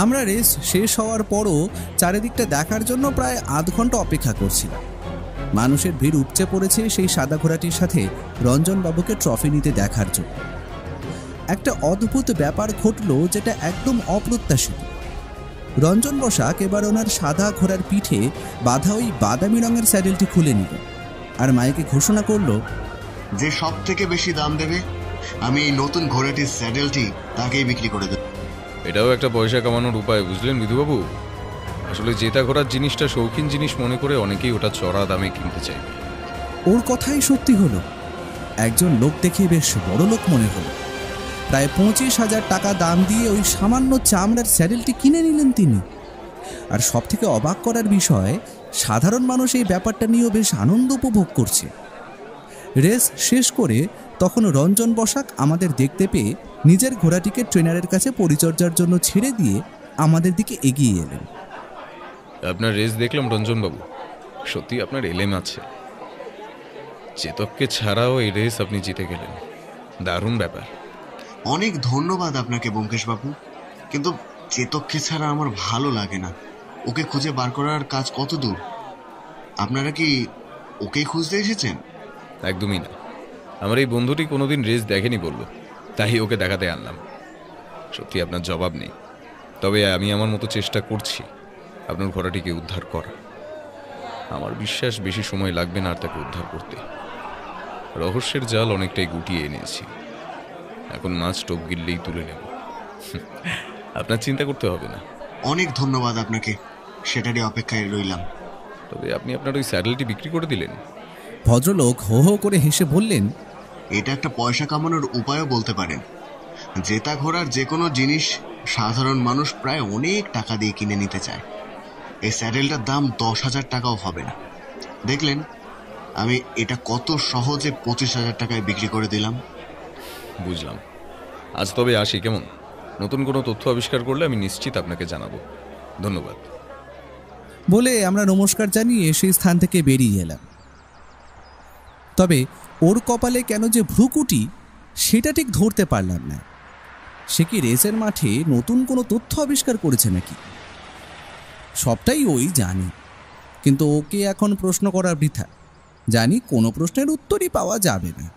আমরা রেস শেষ হওয়ার পরও চারিদিকটা দেখার জন্য প্রায় আধ ঘন্টা অপেক্ষা করছিলাম। মানুষের ভিড় উপচে পড়েছে সেই সাদা ঘোড়াটির সাথে রঞ্জন বাবুকে ট্রফি নিতে দেখার জন্য। একটা অদ্ভুত ব্যাপার ঘটল, যেটা একদম অপ্রত্যাশিত। রঞ্জন বসাক এবার ওনার সাদা ঘোড়ার পিঠে বাঁধা ওই বাদামি রঙের স্যাডেলটি খুলে নিল আর মাইকে ঘোষণা করলো, যে সব থেকে বেশি দাম দেবে আমি এই নতুন ঘোড়াটির স্যাডেলটি তাকেই বিক্রি করে দেব। এটাও একটা পয়সা কামানোর উপায়, বুঝলেন বিধুবাবু? আসলে জেতা ঘোড়ার জিনিসটা শৌখিন জিনিস মনে করে অনেকেই ওটা চড়া দামে কিনতে চাইবে। ওর কথাই সত্যি হলো। একজন লোক দেখে বেশ বড় লোক মনে হলো। প্রায় 25,000 টাকা দাম দিয়ে ওই সামান্য চামড়ার স্যাডেলটি কিনে নিলেন তিনি। আর সব থেকে অবাক করার বিষয়, সাধারণ মানুষ এই ব্যাপারটা নিয়েও বেশ আনন্দ উপভোগ করছে। রেস শেষ করে তখন রঞ্জন বসাক আমাদের দেখতে পেয়ে নিজের ঘোড়াটিকে ট্রেনারের কাছে পরিচর্যার জন্য ছেড়ে দিয়ে আমাদের দিকে এগিয়ে এলেন। আপনার রেস দেখলাম রঞ্জনবাবু, সত্যি আপনার এলেম আছে। চেতককে ছাড়াও এই রেস আপনি জিতে গেলেন, দারুণ ব্যাপার। অনেক ধন্যবাদ আপনাকে ব্যোমকেশবাবু, কিন্তু চেতককে ছাড়া আমার ভালো লাগে না। ওকে খুঁজে বার করার কাজ কত দূর? আপনারা কি ওকেই খুঁজতে এসেছেন? একদমই না, আমার এই বন্ধুটি কোনোদিন রেস দেখেনি বলল, তাই ওকে দেখাতে আনলাম। সত্যি আপনার জবাব নেই, তবে আমি আমার মতো চেষ্টা করছি আপনার ঘোড়াটিকে উদ্ধার করা। আমার বিশ্বাস বেশি সময় লাগবে না আর তাকে উদ্ধার করতে। রহস্যের জাল অনেকটাই গুটিয়ে এনেছি, এখন মাছ টোপ গিললেই তুলে নেব। আপনার চিন্তা করতে হবে না। অনেক ধন্যবাদ আপনাকে, সেটারই অপেক্ষায় রইলাম। তবে আপনি আপনার ওই স্যাডেলটি বিক্রি করে দিলেন? ভদ্রলোক হো হো করে হেসে বললেন, এটা একটা পয়সা কামানোর উপায়ও বলতে পারেন। জেতা ঘোড়ার যে কোনো জিনিস সাধারণ মানুষ প্রায় অনেক টাকা দিয়ে কিনে নিতে চায়। এই স্যাডেলটার দাম 10,000 টাকাও হবে না। দেখলেন আমি এটা কত সহজে 25,000 টাকায় বিক্রি করে দিলাম। বুঝলাম। আজ তবে আসি, কেমন? নতুন কোনো তথ্য আবিষ্কার করলে আমি নিশ্চিত আপনাকে জানাবো। ধন্যবাদ। বলে আমরা নমস্কার জানিয়ে সেই স্থান থেকে বেরিয়ে এলাম। তবে ওর কপালে কেন যে ভ্রুকুটি, সেটা ঠিক ধরতে পারলাম না। সে কি রেসের মাঠে নতুন কোনো তথ্য আবিষ্কার করেছে নাকি? সবটাই ওই জানি, কিন্তু ওকে এখন প্রশ্ন করা বৃথা। জানি কোনো প্রশ্নের উত্তরই পাওয়া যাবে না।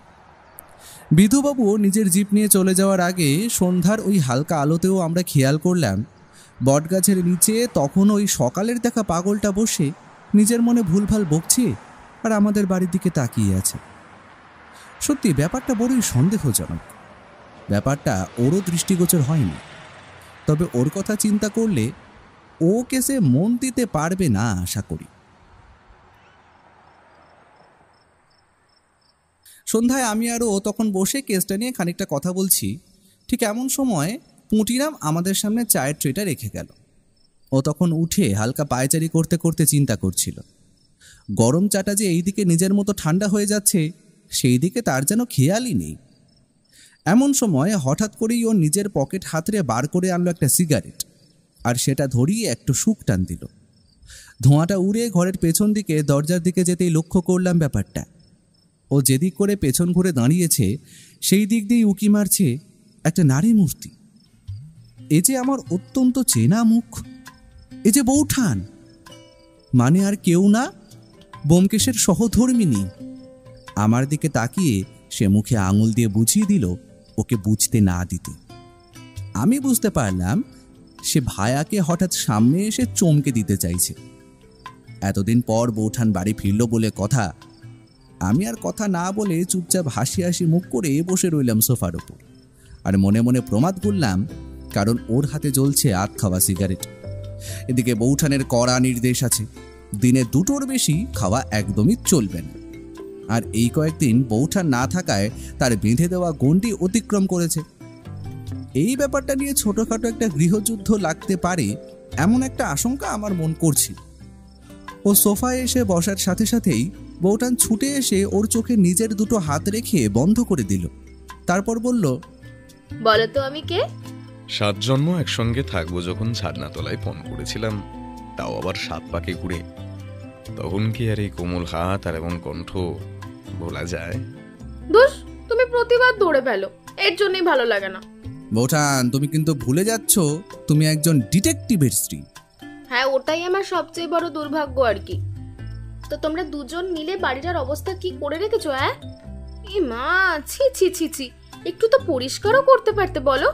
বিধুবাবু নিজের জিপ নিয়ে চলে যাওয়ার আগে সন্ধ্যার ওই হালকা আলোতেও আমরা খেয়াল করলাম বটগাছের নিচে তখন ওই সকালের দেখা পাগলটা বসে নিজের মনে ভুলভাল বকছে আর আমাদের বাড়ির দিকে তাকিয়ে আছে। সত্যি ব্যাপারটা বড়ই সন্দেহজনক। ব্যাপারটা ওরও দৃষ্টিগোচর হয়নি, তবে ওর কথা চিন্তা করলে ও কেসে মন দিতে পারবে না আশা করি। সন্ধ্যায় আমি আর ও তখন বসে কেসটা নিয়ে খানিকটা কথা বলছি। ঠিক এমন সময় পুঁটিরাম আমাদের সামনে চায়ের ট্রেটা রেখে গেল। ও তখন উঠে হালকা পায়চারি করতে করতে চিন্তা করছিল। গরম চাটা যে এইদিকে নিজের মতো ঠান্ডা হয়ে যাচ্ছে সেই দিকে তার যেন খেয়ালই নেই। এমন সময় হঠাৎ করেই ও নিজের পকেট হাতড়ে বার করে আনলো একটা সিগারেট, আর সেটা ধরিয়ে একটু শুক টান দিল। ধোঁয়াটা উড়ে ঘরের পেছন দিকে দরজার দিকে যেতেই লক্ষ্য করলাম ব্যাপারটা। ও যেদিক করে পেছন ঘুরে দাঁড়িয়েছে সেই দিক দিয়েই উকি মারছে একটা নারী মূর্তি। এ যে আমার অত্যন্ত চেনা মুখ, এ যে বৌঠান, মানে আর কেউ না, ব্যোমকেশের সহধর্মিনী। আমার দিকে তাকিয়ে সে মুখে আঙুল দিয়ে বুঝিয়ে দিল ওকে বুঝতে না দিতে। আমি বুঝতে পারলাম সে ভায়াকে হঠাৎ সামনে এসে চমকে দিতে চাইছে। এতদিন পর বৌঠান বাড়ি ফিরল বলে কথা। আমি আর কথা না বলে চুপচাপ হাসি হাসি মুখ করে বসে রইলাম সোফার ওপর, আর মনে মনে প্রমাদ করলাম, কারণ ওর হাতে জ্বলছে আধ খাওয়া সিগারেট। এদিকে বৌঠানের কড়া নির্দেশ আছে, দিনে 2টোর বেশি খাওয়া একদমই চলবে না। আর এই কয়েকদিন বৌঠান না থাকায় তার বেঁধে দেওয়া গণ্ডি অতিক্রম করেছে। এই ব্যাপারটা নিয়ে ছোটখাটো একটা গৃহযুদ্ধ লাগতে পারে এমন একটা আশঙ্কা আমার মন করছিল। ও সোফায় এসে বসার সাথে সাথেই বৌঠান ছুটে এসে ওর চোখে নিজের 2টো হাত রেখে বন্ধ করে দিল। তারপর বলল, বলো তো আমি কে? 7 জন্ম একসঙ্গে থাকবো যখন ছাদনাতলায় ফোন করেছিলাম, তাও আবার 7 পাকে ঘুরে, তখন কি আর এই কোমল হাত আর এবং কণ্ঠ বলা যায়? দোষ, তুমি প্রতিবার দৌড়ে ফেলো, এর জন্যই ভালো লাগে না। বৌঠান, তুমি কিন্তু ভুলে যাচ্ছ তুমি একজন ডিটেকটিভের স্ত্রী। হ্যাঁ, ওটাই আমার সবচেয়ে বড় দুর্ভাগ্য আর কি। তো তোমরা দুজন মিলে বাড়িটার অবস্থা কি করে রেখেছো? এ মা, ছি ছি ছি ছি, একটু তো পরিষ্কারও করতে পারতে বলো।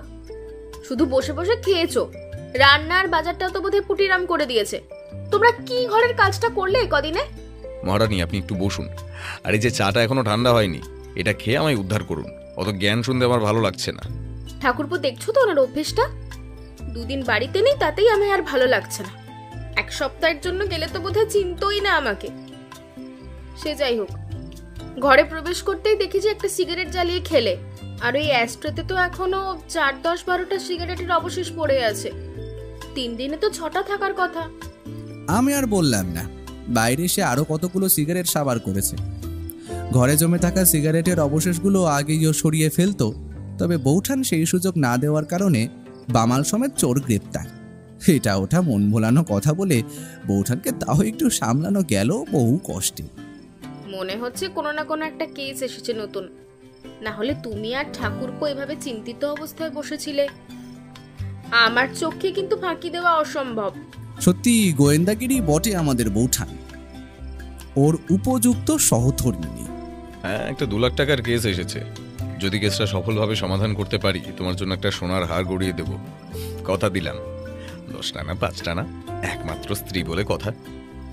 শুধু বসে বসে খেয়েছো, রান্নার বাজারটাও তো বোধহয় পুটিরাম করে দিয়েছে। তোমরা কি ঘরের কাজটা করলে কদিনে? মহারানী, আপনি একটু বসুন। আর এই যে চাটা এখনো ঠান্ডা হয়নি, এটা খেয়ে আমায় উদ্ধার করুন। অত জ্ঞান শুনতে আমার ভালো লাগছে না। ঠাকুরপো, দেখছো তো ওনার অভ্যেসটা? 2 দিন বাড়িতে নেই, তাতেই আমার আর ভালো লাগছে না। 1 সপ্তাহের জন্য গেলে তো বোধহয় চিনতই না আমাকে। সে যাই হোক, ঘরে প্রবেশ করতেই দেখি যে একটা সিগারেট জ্বালিয়ে খেলে, আর ওই অ্যাস্ট্রেতে তো এখনো 4, 10, 12টা সিগারেটের অবশেষ পড়ে আছে। 3 দিনে তো 6টা থাকার কথা। আমি আর বললাম না। বাইরে সে আরো কতগুলো সিগারেট সাবার করেছে। ঘরে জমে থাকা সিগারেটের অবশেষগুলো আগেই ও সরিয়ে ফেলতো, তবে বৌঠান সেই সুযোগ না দেওয়ার কারণে বামাল সমেত চোর গ্রেপ্তার। এটা ওটা মন ভোলানো কথা বলে বৌঠানকে তাও একটু সামলানো গেল বহু কষ্টে। মনে হচ্ছে কোনো না কোনো একটা কেস এসেছে নতুন, না হলে তুমি আর ঠাকুরপো এভাবে চিন্তিত অবস্থায় বসেছিলে। আমার চোখে কিন্তু ফাঁকি দেওয়া অসম্ভব। সত্যি গোয়েন্দাগিরি বটে আমাদের বৌঠান, ওর উপযুক্ত সহধর্মিনী। হ্যাঁ, একটা 2 লাখ টাকার কেস এসেছে। যদি কেসটা সফলভাবে সমাধান করতে পারি, তোমার জন্য একটা সোনার হার গড়িয়ে দেব। কথা দিলাম, 10টা না 5টা না, একমাত্র স্ত্রী বলে কথা।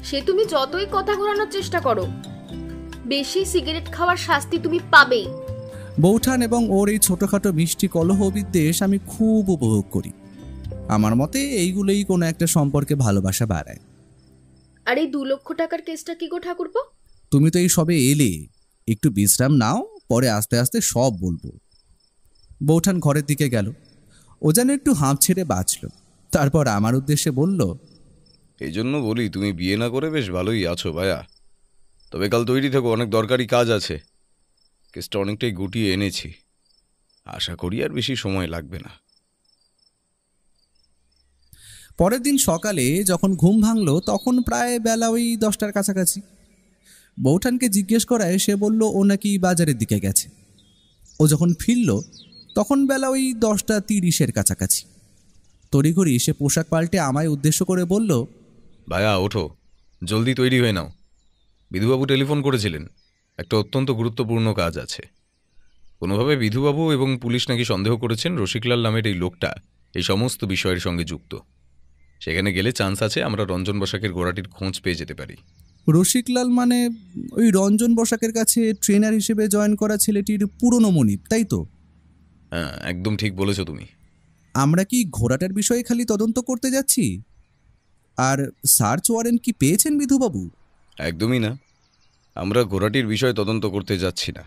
সে তুমি যতই কথা ঘোরানোর চেষ্টা করো, বেশি সিগারেট খাওয়ার শাস্তি তুমি পাবেই। বৌঠান এবং ওর এই ছোটখাটো মিষ্টি কলহ বিদ্বেষ আমি খুব উপভোগ করি। আমার মতে এইগুলোই কোনো একটা সম্পর্কে ভালোবাসা বাড়ায়। আর এই 2 লক্ষ টাকার কেসটা কি গো ঠাকুরপো? তুমি তো এই সবে এলে, একটু বিশ্রাম নাও, পরে আস্তে আস্তে সব বলবো। বৌঠান ঘরের দিকে গেল। ও যেন একটু হাঁপ ছেড়ে বাঁচল। তারপর আমার উদ্দেশ্যে বলল, এই জন্য বলি, তুমি বিয়ে না করে বেশ ভালোই আছো ভাইয়া। তবে কাল তৈরি থেকো, অনেক দরকারি কাজ আছে। কেসটা অনেকটাই গুটিয়ে এনেছি, আশা করি আর বেশি সময় লাগবে না। পরের দিন সকালে যখন ঘুম ভাঙল তখন প্রায় বেলা ওই 10টার কাছাকাছি। বৌঠানকে জিজ্ঞেস করায় সে বলল ও নাকি বাজারের দিকে গেছে। ও যখন ফিরল তখন বেলা ওই 10টা 30-এর কাছাকাছি। তড়িঘড়ি সে পোশাক পাল্টে আমায় উদ্দেশ্য করে বলল, ভাইয়া ওঠো, জলদি তৈরি হয়ে নাও। বিধুবাবু টেলিফোন করেছিলেন, একটা অত্যন্ত গুরুত্বপূর্ণ কাজ আছে। কোনোভাবে বিধুবাবু এবং পুলিশ নাকি সন্দেহ করেছেন রসিকলাল নামের এই লোকটা এই সমস্ত বিষয়ের সঙ্গে যুক্ত। সেখানে গেলে চান্স আছে আমরা রঞ্জন বসাকের ঘোড়াটির খোঁজ পেয়ে যেতে পারি। রসিকলাল মানে ওই রঞ্জন বসাকের কাছে ট্রেনার হিসেবে জয়েন করা ছেলেটির পুরনো মনিব, তাই তো? হ্যাঁ, একদম ঠিক বলেছ তুমি। আমরা কি ঘোড়াটার বিষয়ে খালি তদন্ত করতে যাচ্ছি? আর সার্চ ওয়ারেন্ট কি পেয়েছেন বিধুবাবু? একদমই না, আমরা ঘোড়াটির বিষয়ে তদন্ত করতে যাচ্ছি না।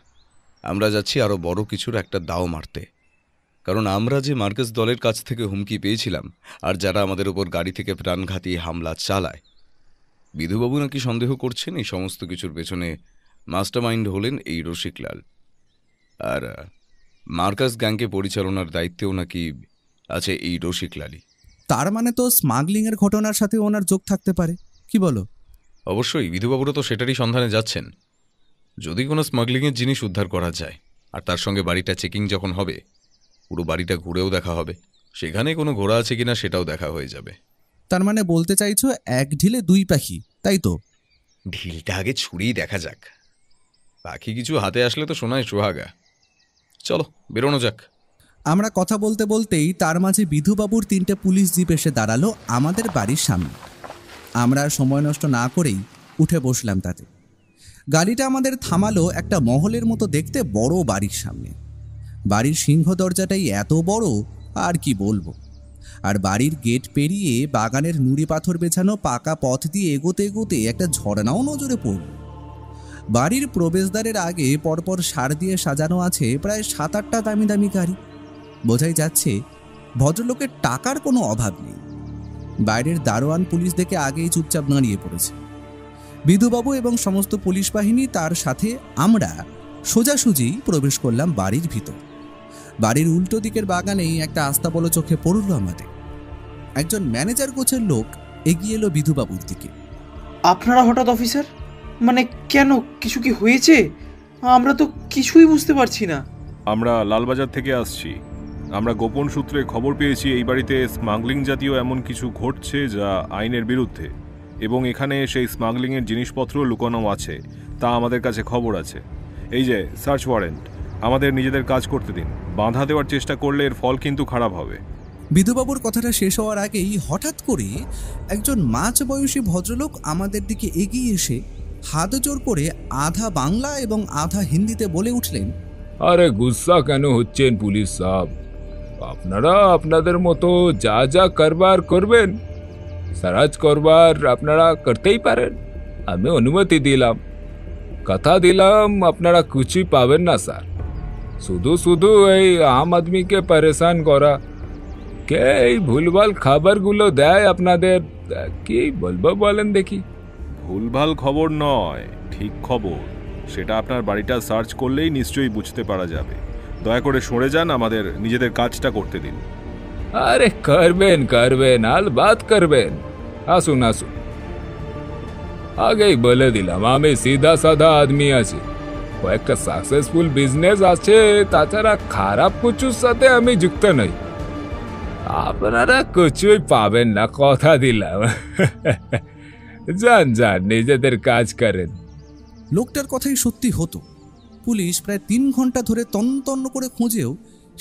আমরা যাচ্ছি আরও বড় কিছুর একটা দাও মারতে। কারণ আমরা যে মার্কাস দলের কাছ থেকে হুমকি পেয়েছিলাম আর যারা আমাদের ওপর গাড়ি থেকে প্রাণঘাতী হামলা চালায়, বিধুবাবু নাকি সন্দেহ করছেন এই সমস্ত কিছুর পেছনে মাস্টারমাইন্ড হলেন এই রসিকলাল। আর মার্কাস গ্যাংকে পরিচালনার দায়িত্বেও নাকি আছে এই রসিকলালই। তার মানে তো স্মাগলিংয়ের ঘটনার সাথে ওনার যোগ থাকতে পারে, কি বলো? অবশ্যই, বিধুবাবুরা তো সেটারই সন্ধানে যাচ্ছেন। যদি কোনো স্মাগলিংয়ের জিনিস উদ্ধার করা যায় আর তার সঙ্গে বাড়িটা চেকিং যখন হবে, পুরো বাড়িটা ঘুরেও দেখা হবে, সেখানে কোনো ঘোড়া আছে কিনা সেটাও দেখা হয়ে যাবে। তার মানে বলতে চাইছো এক ঢিলে দুই পাখি, তাই তো? ঢিলটা আগে ছুঁড়েই দেখা যাক, পাখি কিছু হাতে আসলে তো শোনায় সোহাগা। চলো বেরোনো যাক। আমরা কথা বলতে বলতেই তার মাঝে বিধুবাবুর 3টে পুলিশ জিপ এসে দাঁড়ালো আমাদের বাড়ির সামনে। আমরা সময় নষ্ট না করেই উঠে বসলাম তাতে। গাড়িটা আমাদের থামালো একটা মহলের মতো দেখতে বড় বাড়ির সামনে। বাড়ির সিংহ দরজাটাই এত বড় আর কি বলবো। আর বাড়ির গেট পেরিয়ে বাগানের নুড়ি পাথর বেছানো পাকা পথ দিয়ে এগোতে এগোতে একটা ঝর্ণাও নজরে পড়ল। বাড়ির প্রবেশদ্বারের আগে পরপর সার দিয়ে সাজানো আছে প্রায় 7-8টা দামি দামি গাড়ি। বোঝাই যাচ্ছে ভদ্রলোকের টাকার কোনো অভাব নেই। বাইরের দারোয়ান পুলিশ দেখে আগেই চুপচাপ দাঁড়িয়ে পড়েছে। বিধুবাবু এবং সমস্ত পুলিশ বাহিনী, তার সাথে আমরা সোজাসুজি প্রবেশ করলাম বাড়ির ভিতর। বাড়ির উল্টো দিকের বাগানেই একটা আস্তাবল চোখে পড়ল আমাদের। একজন ম্যানেজার গোছের লোক এগিয়ে এলো বিধুবাবুর দিকে। আপনারা হঠাৎ অফিসার? মানে কেন, কিছু কি হয়েছে? আমরা তো কিছুই বুঝতে পারছি না। আমরা লালবাজার থেকে আসছি। আমরা গোপন সূত্রে খবর পেয়েছি এই বাড়িতে স্মাগলিং জাতীয় এমন কিছু ঘটছে যা আইনের বিরুদ্ধে, এবং এখানে সেই স্মাগলিংয়ের জিনিসপত্র লুকানো আছে, তা আমাদের কাছে খবর আছে। এই যে সার্চ ওয়ারেন্ট, আমাদের নিজেদের কাজ করতে দিন। বাধা দেওয়ার চেষ্টা করলে এর ফল কিন্তু খারাপ হবে। বিধুবাবুর কথাটা শেষ হওয়ার আগেই হঠাৎ করে একজন মাঝবয়সী ভদ্রলোক আমাদের দিকে এগিয়ে এসে হাত জোর করে আধা বাংলা এবং আধা হিন্দিতে বলে উঠলেন, আরে গুসা কেন হচ্ছেন পুলিশ সাহেব? আপনারা আপনাদের মতো যা যা করবার করবেন, সার্চ করবার আপনারা করতেই পারেন। আমি অনুমতি দিলাম, কথা দিলাম, আপনারা কিছুই পাবেন না স্যার। শুধু শুধু এই আম আদমিকে পরেশান করা, কে এই ভুলভাল খবরগুলো দেয় আপনাদের, কি বলবো বলেন দেখি? ভুলভাল খবর নয়, ঠিক খবর। সেটা আপনার বাড়িটা সার্চ করলেই নিশ্চয়ই বুঝতে পারা যাবে। দয়া করে সরে যান, আমাদের নিজেদের কাজটা করতে দিন। আরে করবেন করবেন, আলবাত করবেন। আসুন আসুন, আগেই বলে দিলাম আমি সিধা সাদা আদমি আছি। কয়েকটা সাকসেসফুল বিজনেস আছে, তাছাড়া খারাপ কিছুর সাথে আমি যুক্ত নই। আপনারা কিছুই পাবেন না, কথা দিলাম। যান যান, নিজেদের কাজ করেন। লোকটার কথাই সত্যি হতো। পুলিশ প্রায় 3 ঘন্টা ধরে তন্ন করে খুঁজেও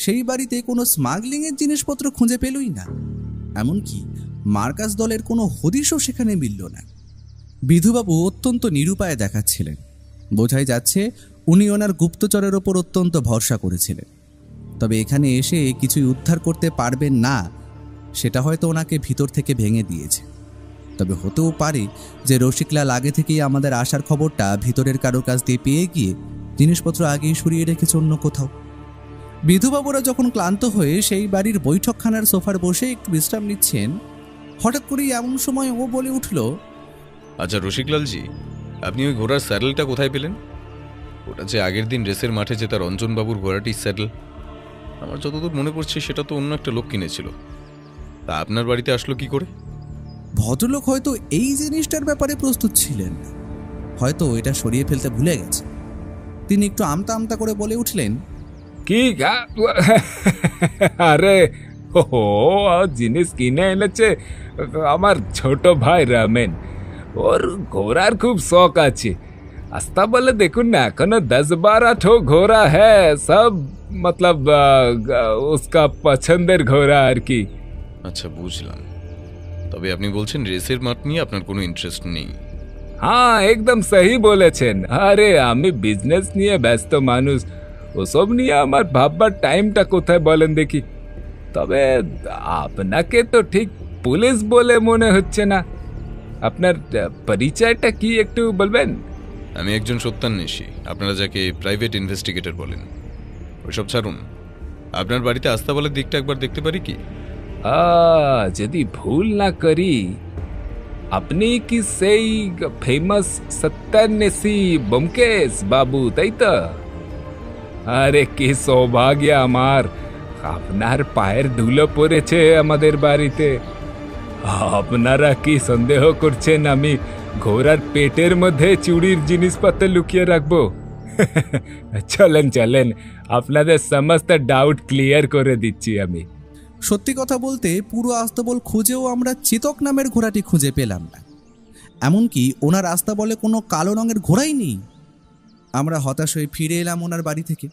সেই বাড়িতে কোনো স্মাগলিংয়ের জিনিসপত্র খুঁজে পেলই না। এমনকি মার্কাস দলের কোনো হদিশও সেখানে মিলল না। বিধুবাবু অত্যন্ত নিরুপায় দেখাচ্ছিলেন। বোঝাই যাচ্ছে উনি ওনার গুপ্তচরের ওপর অত্যন্ত ভরসা করেছিলেন। তবে এখানে এসে কিছুই উদ্ধার করতে পারবেন না, সেটা হয়তো ওনাকে ভিতর থেকে ভেঙে দিয়েছে। তবে হতেও পারে যে রসিকলাল আগে থেকেই আমাদের আসার খবরটা ভিতরের কারো কাছ দিয়ে পেয়ে গিয়ে জিনিসপত্র আগেই সরিয়ে রেখেছে অন্য কোথাও। বিধুবাবুরা যখন ক্লান্ত হয়ে সেই বাড়ির বৈঠকখানার সোফার বসে একটু বিশ্রাম নিচ্ছেন, হঠাৎ করেই এমন সময় ও বলে উঠল, আচ্ছা রসিকলালজি, আপনি ওই ঘোড়ার স্যাডেলটা কোথায় পেলেন? ওটা যে আগের দিন রেসের মাঠে যে তার রঞ্জনবাবুর ঘোড়াটির স্যাডেল, আমার যতদূর মনে পড়ছে সেটা তো অন্য একটা লোক কিনেছিল। তা আপনার বাড়িতে আসলো কি করে? ভদ্রলোক হয়তো এই জিনিসটার ব্যাপারে প্রস্তুত ছিলেন, হয়তো এটা সরিয়ে ফেলতে ভুলে গেছে। তিনি একটু আমতা আমতা করে বলে উঠলেন, কি আরে ও জিনিস কিনে এনেছে আমার ছোট ভাই রামেন। ওর ঘোড়ার খুব শখ আছে। আস্তা বলে দেখুন না, এখনো 10-12 ঘোড়া হ্যাঁ, সব मतलब उसका পছন্দের ঘোড়া আর কি। আচ্ছা বুঝলাম। তবে আপনি বলছেন রেসের মাঠ নিয়ে আপনার কোনো ইন্টারেস্ট নেই? হ্যাঁ একদম সহি বলেছেন। আরে আমি বিজনেস নিয়ে ব্যস্ত মানুষ, ওসব নিয়ে আমার ভাববার টাইমটা কোথায় বলেন দেখি। তবে আপনাকে তো ঠিক পুলিশ বলে মনে হচ্ছে না। আপনার পরিচয়টা কি একটু বলবেন? আমি একজন সত্যান্বেষী, আপনারা যাকে প্রাইভেট ইনভেস্টিগেটর বলেন। ওইসব ছাড়ুন, আপনার বাড়িতে আস্তাবলের দিকটা একবার দেখতে পারি কি? যদি ভুল না করি আপনি কি সেই ফেমাস সত্যান্বেষী ব্যোমকেশ বাবু, তাই তো? আরে কি সৌভাগ্য আমার, আপনার পায়ের ধুলো পড়েছে আমাদের বাড়িতে। আপনারা কি সন্দেহ করছেন আমি ঘোড়ার পেটের মধ্যে চুরির জিনিসপত্র লুকিয়ে রাখবো? চলেন চলেন, আপনাদের সমস্ত ডাউট ক্লিয়ার করে দিচ্ছি আমি। সত্যি কথা বলতে পুরো আস্তাবল খুঁজেও আমরা চেতক নামের ঘোড়াটি খুঁজে পেলাম না। এমনকি ওনার আস্তাবলে কোনো কালো রঙের ঘোড়াই নেই। আমরা হতাশ হয়ে ফিরে এলাম ওনার বাড়ি থেকে।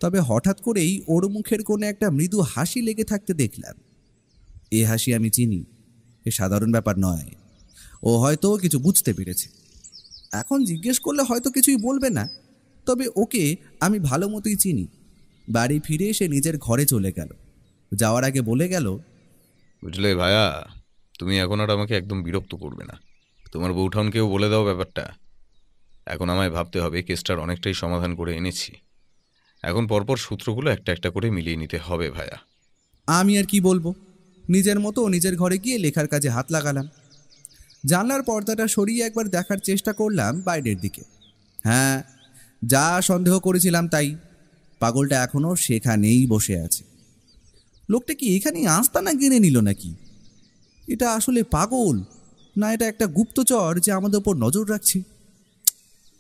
তবে হঠাৎ করেই ওর মুখের কোণে একটা মৃদু হাসি লেগে থাকতে দেখলাম। এ হাসি আমি চিনি, এ সাধারণ ব্যাপার নয়। ও হয়তো কিছু বুঝতে পেরেছে। এখন জিজ্ঞেস করলে হয়তো কিছুই বলবে না, তবে ওকে আমি ভালো মতোই চিনি। বাড়ি ফিরে সে নিজের ঘরে চলে গেল। যাওয়ার আগে বলে গেল, বুঝলে ভাইয়া, তুমি এখন আর আমাকে একদম বিরক্ত করবে না। তোমার বউঠানকেও বলে দাও ব্যাপারটা। এখন আমায় ভাবতে হবে, কেসটার অনেকটাই সমাধান করে এনেছি। এখন পরপর সূত্রগুলো একটা একটা করে মিলিয়ে নিতে হবে ভাইয়া। আমি আর কি বলবো, নিজের মতো নিজের ঘরে গিয়ে লেখার কাজে হাত লাগালাম। জানলার পর্দাটা সরিয়ে একবার দেখার চেষ্টা করলাম বাইরের দিকে। হ্যাঁ, যা সন্দেহ করেছিলাম তাই। পাগলটা এখনও সেখানেই বসে আছে। লোকটা কি এখানেই আস্তানা কিনে নিল নাকি? এটা আসলে পাগল, না এটা একটা গুপ্তচর যে আমাদের ওপর নজর রাখছে?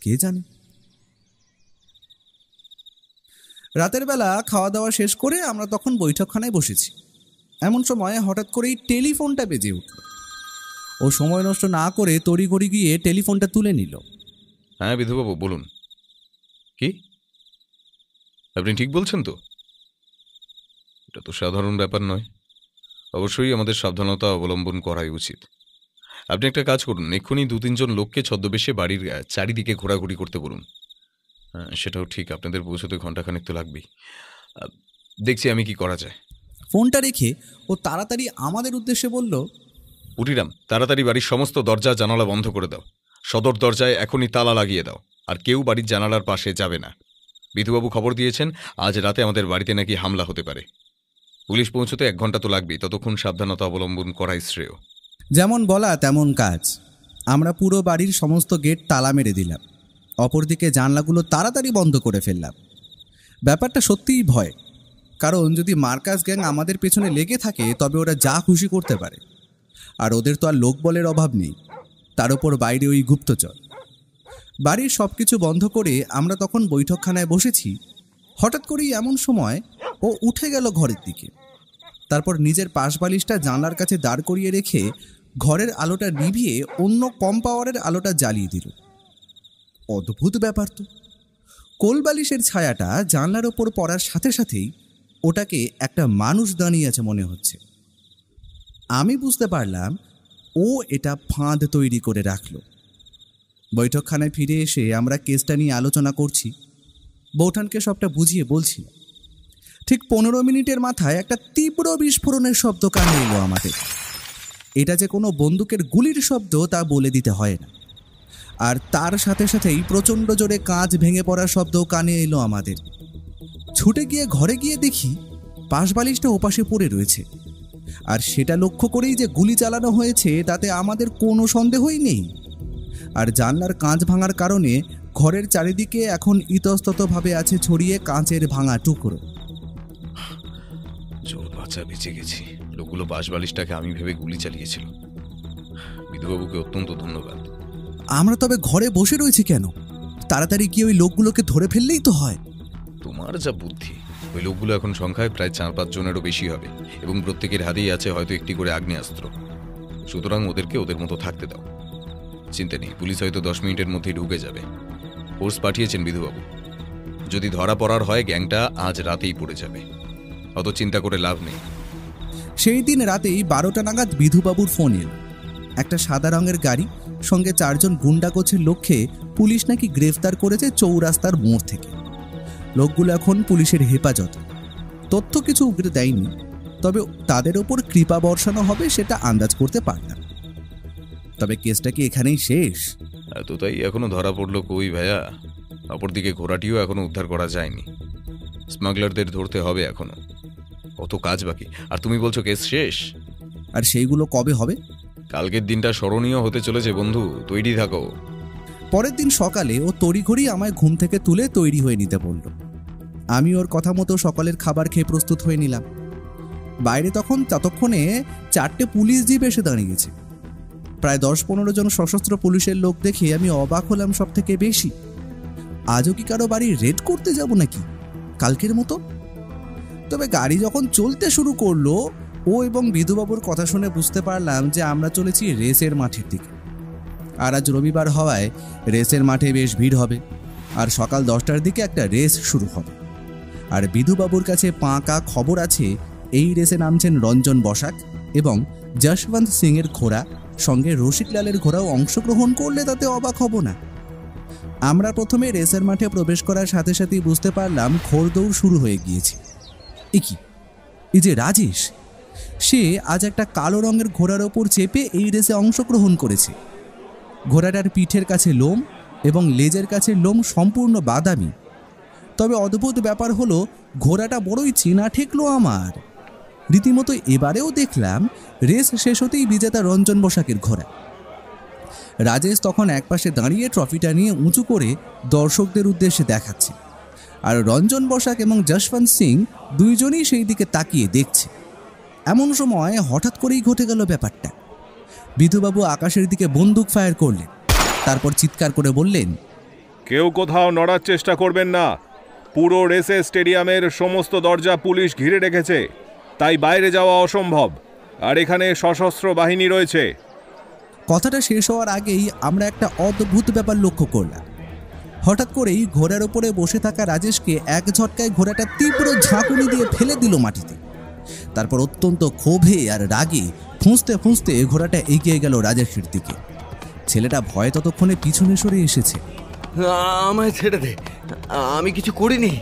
কে জানে। রাতের বেলা খাওয়া দাওয়া শেষ করে আমরা তখন বৈঠকখানায় বসেছি। এমন সময় হঠাৎ করেই টেলিফোনটা বেজে উঠল। ও সময় নষ্ট না করে তড়িঘড়ি গিয়ে টেলিফোনটা তুলে নিল। হ্যাঁ বিধুবাবু, বলুন। কি আপনি ঠিক বলছেন তো? এটা তো সাধারণ ব্যাপার নয়। অবশ্যই আমাদের সাবধানতা অবলম্বন করাই উচিত। আপনি একটা কাজ করুন, এক্ষুনি 2-3 জন লোককে ছদ্মবেশে বাড়ির চারিদিকে ঘোরাঘুরি করতে বলুন। সেটাও ঠিক, আপনাদের পৌঁছতে ঘন্টাখানেক তো লাগবেই। দেখছি আমি কি করা যায়। ফোনটা রেখে ও তাড়াতাড়ি আমাদের উদ্দেশ্যে বলল, পুটিরাম, তাড়াতাড়ি বাড়ির সমস্ত দরজা জানালা বন্ধ করে দাও। সদর দরজায় এখনই তালা লাগিয়ে দাও, আর কেউ বাড়ির জানালার পাশে যাবে না। বিধুবাবু খবর দিয়েছেন আজ রাতে আমাদের বাড়িতে নাকি হামলা হতে পারে। পুলিশ পৌঁছতে 1 ঘন্টা তো লাগবেই, ততক্ষণ সাবধানতা অবলম্বন করাই শ্রেয়। যেমন বলা তেমন কাজ। আমরা পুরো বাড়ির সমস্ত গেট তালা মেরে দিলাম, অপরদিকে জানলাগুলো তাড়াতাড়ি বন্ধ করে ফেললাম। ব্যাপারটা সত্যিই ভয়, কারণ যদি মার্কাস গ্যাং আমাদের পেছনে লেগে থাকে তবে ওরা যা খুশি করতে পারে। আর ওদের তো আর লোকবলের অভাব নেই, তার উপর বাইরে ওই গুপ্তচর। বাড়ির সব কিছু বন্ধ করে আমরা তখন বৈঠকখানায় বসেছি। হঠাৎ করেই এমন সময় ও উঠে গেল ঘরের দিকে। তারপর নিজের পাশ বালিশটা জানলার কাছে দাঁড় করিয়ে রেখে ঘরের আলোটা নিভিয়ে অন্য কম পাওয়ারের আলোটা জ্বালিয়ে দিল। অদ্ভুত ব্যাপার তো, কোল বালিশের ছায়াটা জানলার ওপর পড়ার সাথে সাথেই ওটাকে একটা মানুষ দাঁড়িয়ে আছে মনে হচ্ছে। আমি বুঝতে পারলাম ও এটা ফাঁদ তৈরি করে রাখল। বৈঠকখানায় ফিরে এসে আমরা কেসটা নিয়ে আলোচনা করছি। বৌঠানকে সবটা বুঝিয়ে বলছি। ঠিক 15 মিনিটের মাথায় একটা তীব্র বিস্ফোরণের শব্দ কানে এলো আমাদের। এটা যে কোনো বন্দুকের গুলির শব্দ তা বলে দিতে হয় না। আর তার সাথে সাথেই প্রচণ্ড জোরে কাঁচ ভেঙে পড়ার শব্দও কানে এলো আমাদের। ছুটে গিয়ে ঘরে গিয়ে দেখি পাশবালিশটা ওপাশে পড়ে রয়েছে। আর সেটা লক্ষ্য করেই যে গুলি চালানো হয়েছে তাতে আমাদের কোনো সন্দেহই নেই। আর জানলার কাঁচ ভাঙার কারণে ঘরের চারিদিকে এখন ইতস্ততভাবে আছে ছড়িয়ে কাঁচের ভাঙা টুকরো। জোর বাঁচা বেঁচে গেছি। লোকগুলো বাঁশবালিশটাকে আমি ভেবে গুলি চালিয়েছিল। বিধুবাবুকে অত্যন্ত ধন্যবাদ। আমরা তবে ঘরে বসে রয়েছি কেন? তাড়াতাড়ি গিয়ে ওই লোকগুলোকে ধরে ফেললেই তো হয়। তোমার যা বুদ্ধি! ওই লোকগুলো এখন সংখ্যায় প্রায় 4-5 জনেরও বেশি হবে, এবং প্রত্যেকের হাতেই আছে হয়তো একটি করে আগ্নেয়াস্ত্র। সুতরাং ওদেরকে ওদের মতো থাকতে দাও। চিন্তা নেই, পুলিশ হয়তো 10 মিনিটের মধ্যেই ঢুকে যাবে। ফোর্স পাঠিয়েছেন বিধুবাবু। যদি ধরা পড়ার হয় গ্যাংটা আজ রাতেই পড়ে যাবে, অত চিন্তা করে লাভ নেই। সেই দিন রাতেই 12টা নাগাদ বিধুবাবুর ফোন এল। একটা সাদা রঙের গাড়ি সঙ্গে 4 জন গুন্ডা গোছের লোককে পুলিশ নাকি গ্রেফতার করেছে চৌরাস্তার মোড় থেকে। লোকগুলো এখন পুলিশের হেফাজত। তথ্য কিছু উগরে দেয়নি, তবে তাদের ওপর কৃপা বর্ষানো হবে সেটা আন্দাজ করতে পারলাম। তবে কেসটা কি এখানেই শেষ? এতটাই এখনো ধরা পড়লো কই ভাইয়া? অপরদিকে ঘোড়াটিও এখনো উদ্ধার করা যায়নি। স্মাগলারদের ধরতে হবে এখনো, কত কাজ বাকি। আর তুমি বলছো কেস শেষ? আর সেইগুলো কবে হবে? কালকের দিনটা স্মরণীয় হতে চলেছে বন্ধু, তৈরি থাকো। পরের দিন সকালে ও তড়িঘড়ি আমায় ঘুম থেকে তুলে তৈরি হয়ে নিতে বলল। আমি ওর কথা মতো সকালের খাবার খেয়ে প্রস্তুত হয়ে নিলাম। বাইরে ততক্ষণে 4টে পুলিশ জিপ এসে দাঁড়িয়েছে। প্রায় 10-15 জন সশস্ত্র পুলিশের লোক দেখে আমি অবাক হলাম সব থেকে বেশি। আজও কি কারো বাড়ি রেড করতে যাব নাকি কালকের মতো? তবে গাড়ি যখন চলতে শুরু করলো, ও এবং বিধুবাবুর কথা শুনে বুঝতে পারলাম যে আমরা চলেছি রেসের মাঠের দিকে। আর আজ রবিবার হওয়ায় রেসের মাঠে বেশ ভিড় হবে, আর সকাল 10টার দিকে একটা রেস শুরু হবে। আর বিধুবাবুর কাছে পাকা খবর আছে এই রেসে নামছেন রঞ্জন বসাক এবং যশবন্ত সিং এর ঘোড়া, সঙ্গে রসিকলালের ঘোড়াও অংশগ্রহণ করলে তাতে অবাক হব না। আমরা প্রথমে রেসের মাঠে প্রবেশ করার সাথে সাথেই বুঝতে পারলাম ঘোড়দৌড় শুরু হয়ে গিয়েছে। এই যে রাজেশ, সে আজ একটা কালো রঙের ঘোড়ার ওপর চেপে এই রেসে অংশগ্রহণ করেছে। ঘোড়াটার পিঠের কাছে লোম এবং লেজের কাছে লোম সম্পূর্ণ বাদামি। তবে অদ্ভুত ব্যাপার হলো, ঘোড়াটা বড়ই চেনা ঠেকলো আমার। রীতিমতো এবারেও দেখলাম রেস শেষ হতেই বিজেতা রঞ্জন বসাকের ঘোড়া। রাজেশ তখন একপাশে দাঁড়িয়ে ট্রফিটা নিয়ে উঁচু করে দর্শকদের উদ্দেশ্যে দেখাচ্ছে, আর রঞ্জন বসাক এবং যশবন্ত সিং দুইজনই সেই দিকে তাকিয়ে দেখছে। এমন সময় হঠাৎ করেই ঘটে গেল ব্যাপারটা। বিধুবাবু আকাশের দিকে বন্দুক ফায়ার করলেন, তারপর চিৎকার করে বললেন, কেউ কোথাও নড়ার চেষ্টা করবেন না। পুরো রেসে স্টেডিয়ামের সমস্ত দরজা পুলিশ ঘিরে রেখেছে, তাই বাইরে যাওয়া অসম্ভব। আর এখানে সশস্ত্র বাহিনী রয়েছে। কথাটা শেষ হওয়ার আগেই আমরা একটা অদ্ভুত ব্যাপার লক্ষ্য করলাম। হঠাৎ করেই ঘোড়ার ওপরে বসে থাকা রাজেশকে এক ঝটকায় ঘোড়াটা তীব্র ঝাঁকুনি দিয়ে ফেলে দিল মাটিতে। তারপর অত্যন্ত ক্ষোভে আর রাগে ফুঁসতে ফুঁসতে ঘোড়াটা এগিয়ে গেল রাজেশের দিকে। ছেলেটা ভয়ে ততক্ষণে পিছনে সরে এসেছে। আমায় ছেড়ে দে, আমি কিছু করিনি।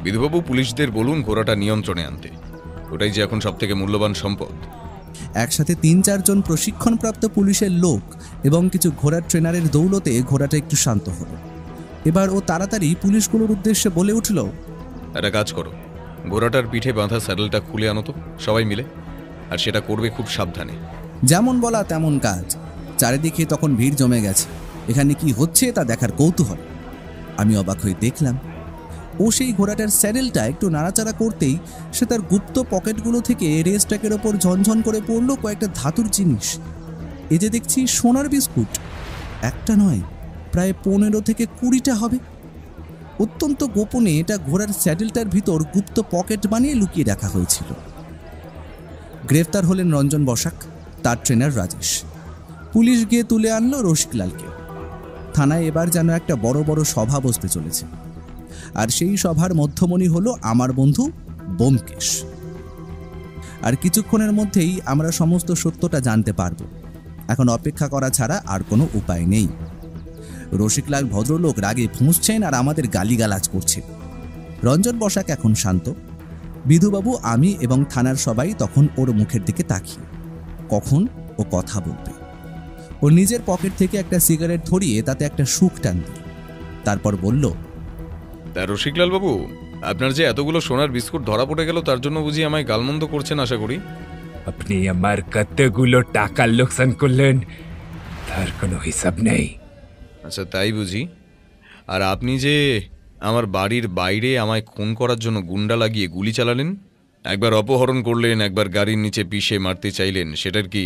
বিধুবাবু, পুলিশদের বলুন ঘোড়াটা নিয়ন্ত্রণে আনতে। ওটাই যে এখন সব থেকে মূল্যবান সম্পদ। একসাথে 3-4 জন প্রশিক্ষণপ্রাপ্ত পুলিশের লোক এবং কিছু ঘোড়ার ট্রেনারের দৌলতে ঘোড়াটা একটু শান্ত হলো। এবার ও তাড়াতাড়ি পুলিশগুলোর উদ্দেশ্যে বলে উঠল, একটা কাজ করো, ঘোড়াটার পিঠে বাঁধা স্যাডেলটা খুলে আনো তো সবাই মিলে, আর সেটা করবে খুব সাবধানে। যেমন বলা তেমন কাজ। চারিদিকে তখন ভিড় জমে গেছে। এখানে কি হচ্ছে তা দেখার কৌতূহল। আমি অবাক হয়ে দেখলাম, ও সেই ঘোড়াটার স্যাডেলটা একটু নাড়াচাড়া করতেই সে তার গুপ্ত পকেটগুলো থেকে রেস ট্র্যাকের ওপর ঝনঝন করে পড়লো কয়েকটা ধাতুর জিনিস। এ যে দেখছি সোনার বিস্কুট, একটা নয়, প্রায় 15 থেকে 20টা হবে। অত্যন্ত গোপনে এটা ঘোড়ার স্যাডেলটার ভিতর গুপ্ত পকেট বানিয়ে লুকিয়ে রাখা হয়েছিল। গ্রেফতার হলেন রঞ্জন বসাক, তার ট্রেনার রাজেশ। পুলিশ গিয়ে তুলে আনলো রসিকলালকে। থানায় এবার যেন একটা বড় বড় সভা বসতে চলেছে, আর সেই সভার মধ্যমণি হলো আমার বন্ধু ব্যোমকেশ। আর কিছুক্ষণের মধ্যেই আমরা সমস্ত সত্যটা জানতে পারব। এখন অপেক্ষা করা ছাড়া আর কোনো উপায় নেই। রসিকলাল ভদ্রলোক রাগে ফুঁসছেন আর আমাদের গালিগালাজ করছে। রঞ্জন বসাক এখন শান্ত। বিধুবাবু, আমি এবং থানার সবাই তখন ওর মুখের দিকে তাকিয়ে, কখন ও কথা বলবে। ও নিজের পকেট থেকে একটা সিগারেট ধরিয়ে তাতে একটা সুখ টান দিল, তারপর বলল, তা রসিকলাল বাবু, আপনার যে এতগুলো সোনার বিস্কুট ধরা পড়ে গেল তার জন্য বুঝি আমায় গালমন্দ করছেন আশা করি? আপনি আমার কতগুলো টাকা লোকসান করলেন তার কোনো হিসাব নেই। আচ্ছা, তাই বুঝি। আর আপনি যে আমার বাড়ির বাইরে আমায় খুন করার জন্য গুন্ডা লাগিয়ে গুলি চালালেন, একবার অপহরণ করলেন, একবার গাড়ির নিচে পিষে মারতে চাইলেন, সেটার কি?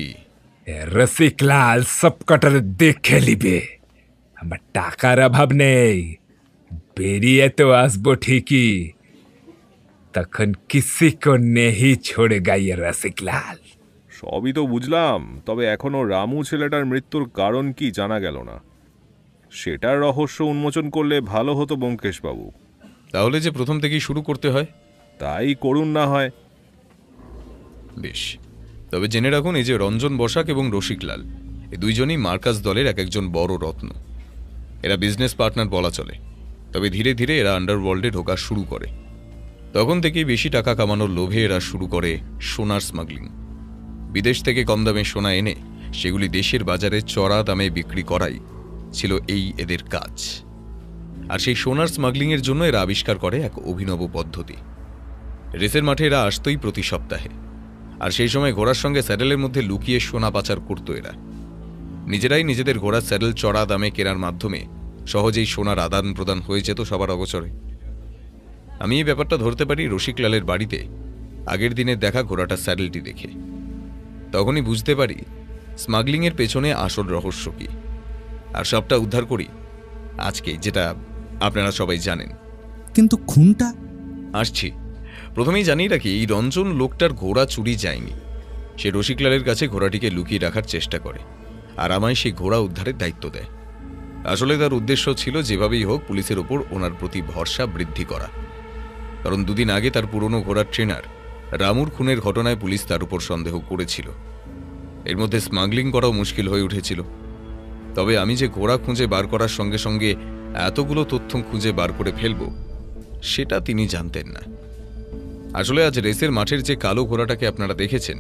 রসিকলাল সব কটা দেখে নিবে। আমার টাকার অভাব নেই, বেরিয়ে তো আসবো ঠিকই, তখন কিসি কো নেহি ছোড়েগা ইয়ে রসিকলাল। সবই তো বুঝলাম, তবে এখনো রামু ছেলেটার মৃত্যুর কারণ কি জানা গেল না। সেটার রহস্য উন্মোচন করলে ভালো হতো ব্যোমকেশবাবু। তাহলে যে প্রথম থেকেই শুরু করতে হয়? তাই করুন না হয়। বেশ, তবে জেনে রাখুন, এই যে রঞ্জন বসাক এবং রসিকলাল, এই দুইজনই মার্কাস দলের এক একজন বড় রত্ন। এরা বিজনেস পার্টনার বলা চলে। তবে ধীরে ধীরে এরা আন্ডারওয়ার্ল্ডে ঢোকা শুরু করে। তখন থেকেই বেশি টাকা কামানোর লোভে এরা শুরু করে সোনার স্মাগলিং। বিদেশ থেকে কম দামে সোনা এনে সেগুলি দেশের বাজারে চড়া দামে বিক্রি করাই ছিল এদের কাজ। আর সেই সোনার স্মাগলিংয়ের জন্য এরা আবিষ্কার করে এক অভিনব পদ্ধতি। রেসের মাঠে এরা আসতই প্রতি সপ্তাহে, আর সেই সময় ঘোড়ার সঙ্গে স্যাডেলের মধ্যে লুকিয়ে সোনা পাচার করত এরা। নিজেরাই নিজেদের ঘোড়ার স্যাডেল চড়া দামে কেনার মাধ্যমে সহজেই সোনার আদান প্রদান হয়ে যেত সবার অগোচরে। আমি এই ব্যাপারটা ধরতে পারি রসিকলালের বাড়িতে আগের দিনের দেখা ঘোড়াটার স্যাডেলটি দেখে। তখনই বুঝতে পারি স্মাগলিংয়ের পেছনে আসল রহস্য কি, আর সবটা উদ্ধার করি আজকে, যেটা আপনারা সবাই জানেন। কিন্তু খুনটা? আসছি। প্রথমেই জানিয়ে রাখি, এই রঞ্জন লোকটার ঘোড়া চুরি যায়নি। সে রসিকলালের কাছে ঘোড়াটিকে লুকিয়ে রাখার চেষ্টা করে, আর আমায় সেই ঘোড়া উদ্ধারের দায়িত্ব দেয়। আসলে তার উদ্দেশ্য ছিল যেভাবেই হোক পুলিশের ওপর ওনার প্রতি ভরসা বৃদ্ধি করা, কারণ দুদিন আগে তার পুরনো ঘোড়ার ট্রেনার রামুর খুনের ঘটনায় পুলিশ তার উপর সন্দেহ করেছিল। এর মধ্যে স্মাগলিং করাও মুশকিল হয়ে উঠেছিল। তবে আমি যে ঘোড়া খুঁজে বার করার সঙ্গে সঙ্গে এতগুলো তথ্য খুঁজে বার করে ফেলব, সেটা তিনি জানতেন না। আসলে আজ রেসের মাঠের যে কালো ঘোড়াটাকে আপনারা দেখেছেন,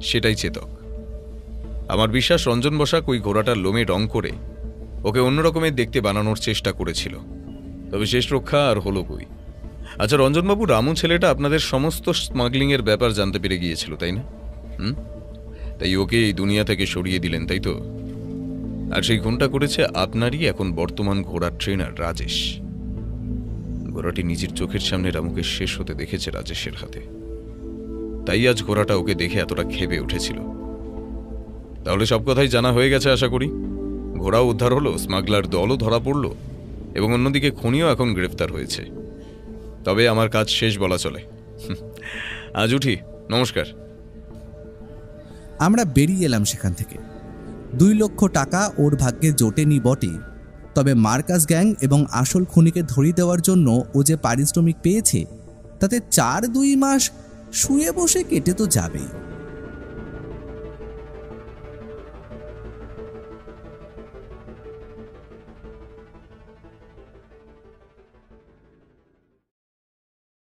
সেটাই চেতক। আমার বিশ্বাস রঞ্জন বসাক ওই ঘোড়াটার লোমে রং করে ওকে অন্যরকমের দেখতে বানানোর চেষ্টা করেছিল, তবে শেষ রক্ষা আর হলো কই। আচ্ছা রঞ্জনবাবু, রামু ছেলেটা আপনাদের সমস্ত স্মাগলিংয়ের ব্যাপার জানতে পেরে গিয়েছিল, তাই না? তাই ওকে এই দুনিয়া থেকে সরিয়ে দিলেন, তাই তো? আর সেই খুনটা করেছে আপনারই এখন বর্তমান ঘোড়ার ট্রেনার রাজেশ। ঘোড়াটি নিজের চোখের সামনে রামুকে শেষ হতে দেখেছে রাজেশের হাতে, তাই আজ ঘোড়াটা ওকে দেখে এতটা ক্ষেপে উঠেছিল। তাহলে সব কথাই জানা হয়ে গেছে আশা করি। ঘোড়াও উদ্ধার হলো, স্মাগলার দলও ধরা পড়ল, এবং অন্যদিকে খুনিও এখন গ্রেফতার হয়েছে। তবে আমার কাজ শেষ বলা চলে। আজ উঠি, নমস্কার। আমরা বেরিয়ে এলাম সেখান থেকে। 2 লক্ষ টাকা ওর ভাগ্যে জোটেনি বটে, তবে মার্কাস গ্যাং এবং আসল খুনিকে ধরিয়ে দেওয়ার জন্য ও যে পারিশ্রমিক পেয়েছে, তাতে 4-2 মাস শুয়ে বসে কেটে তো যাবেই।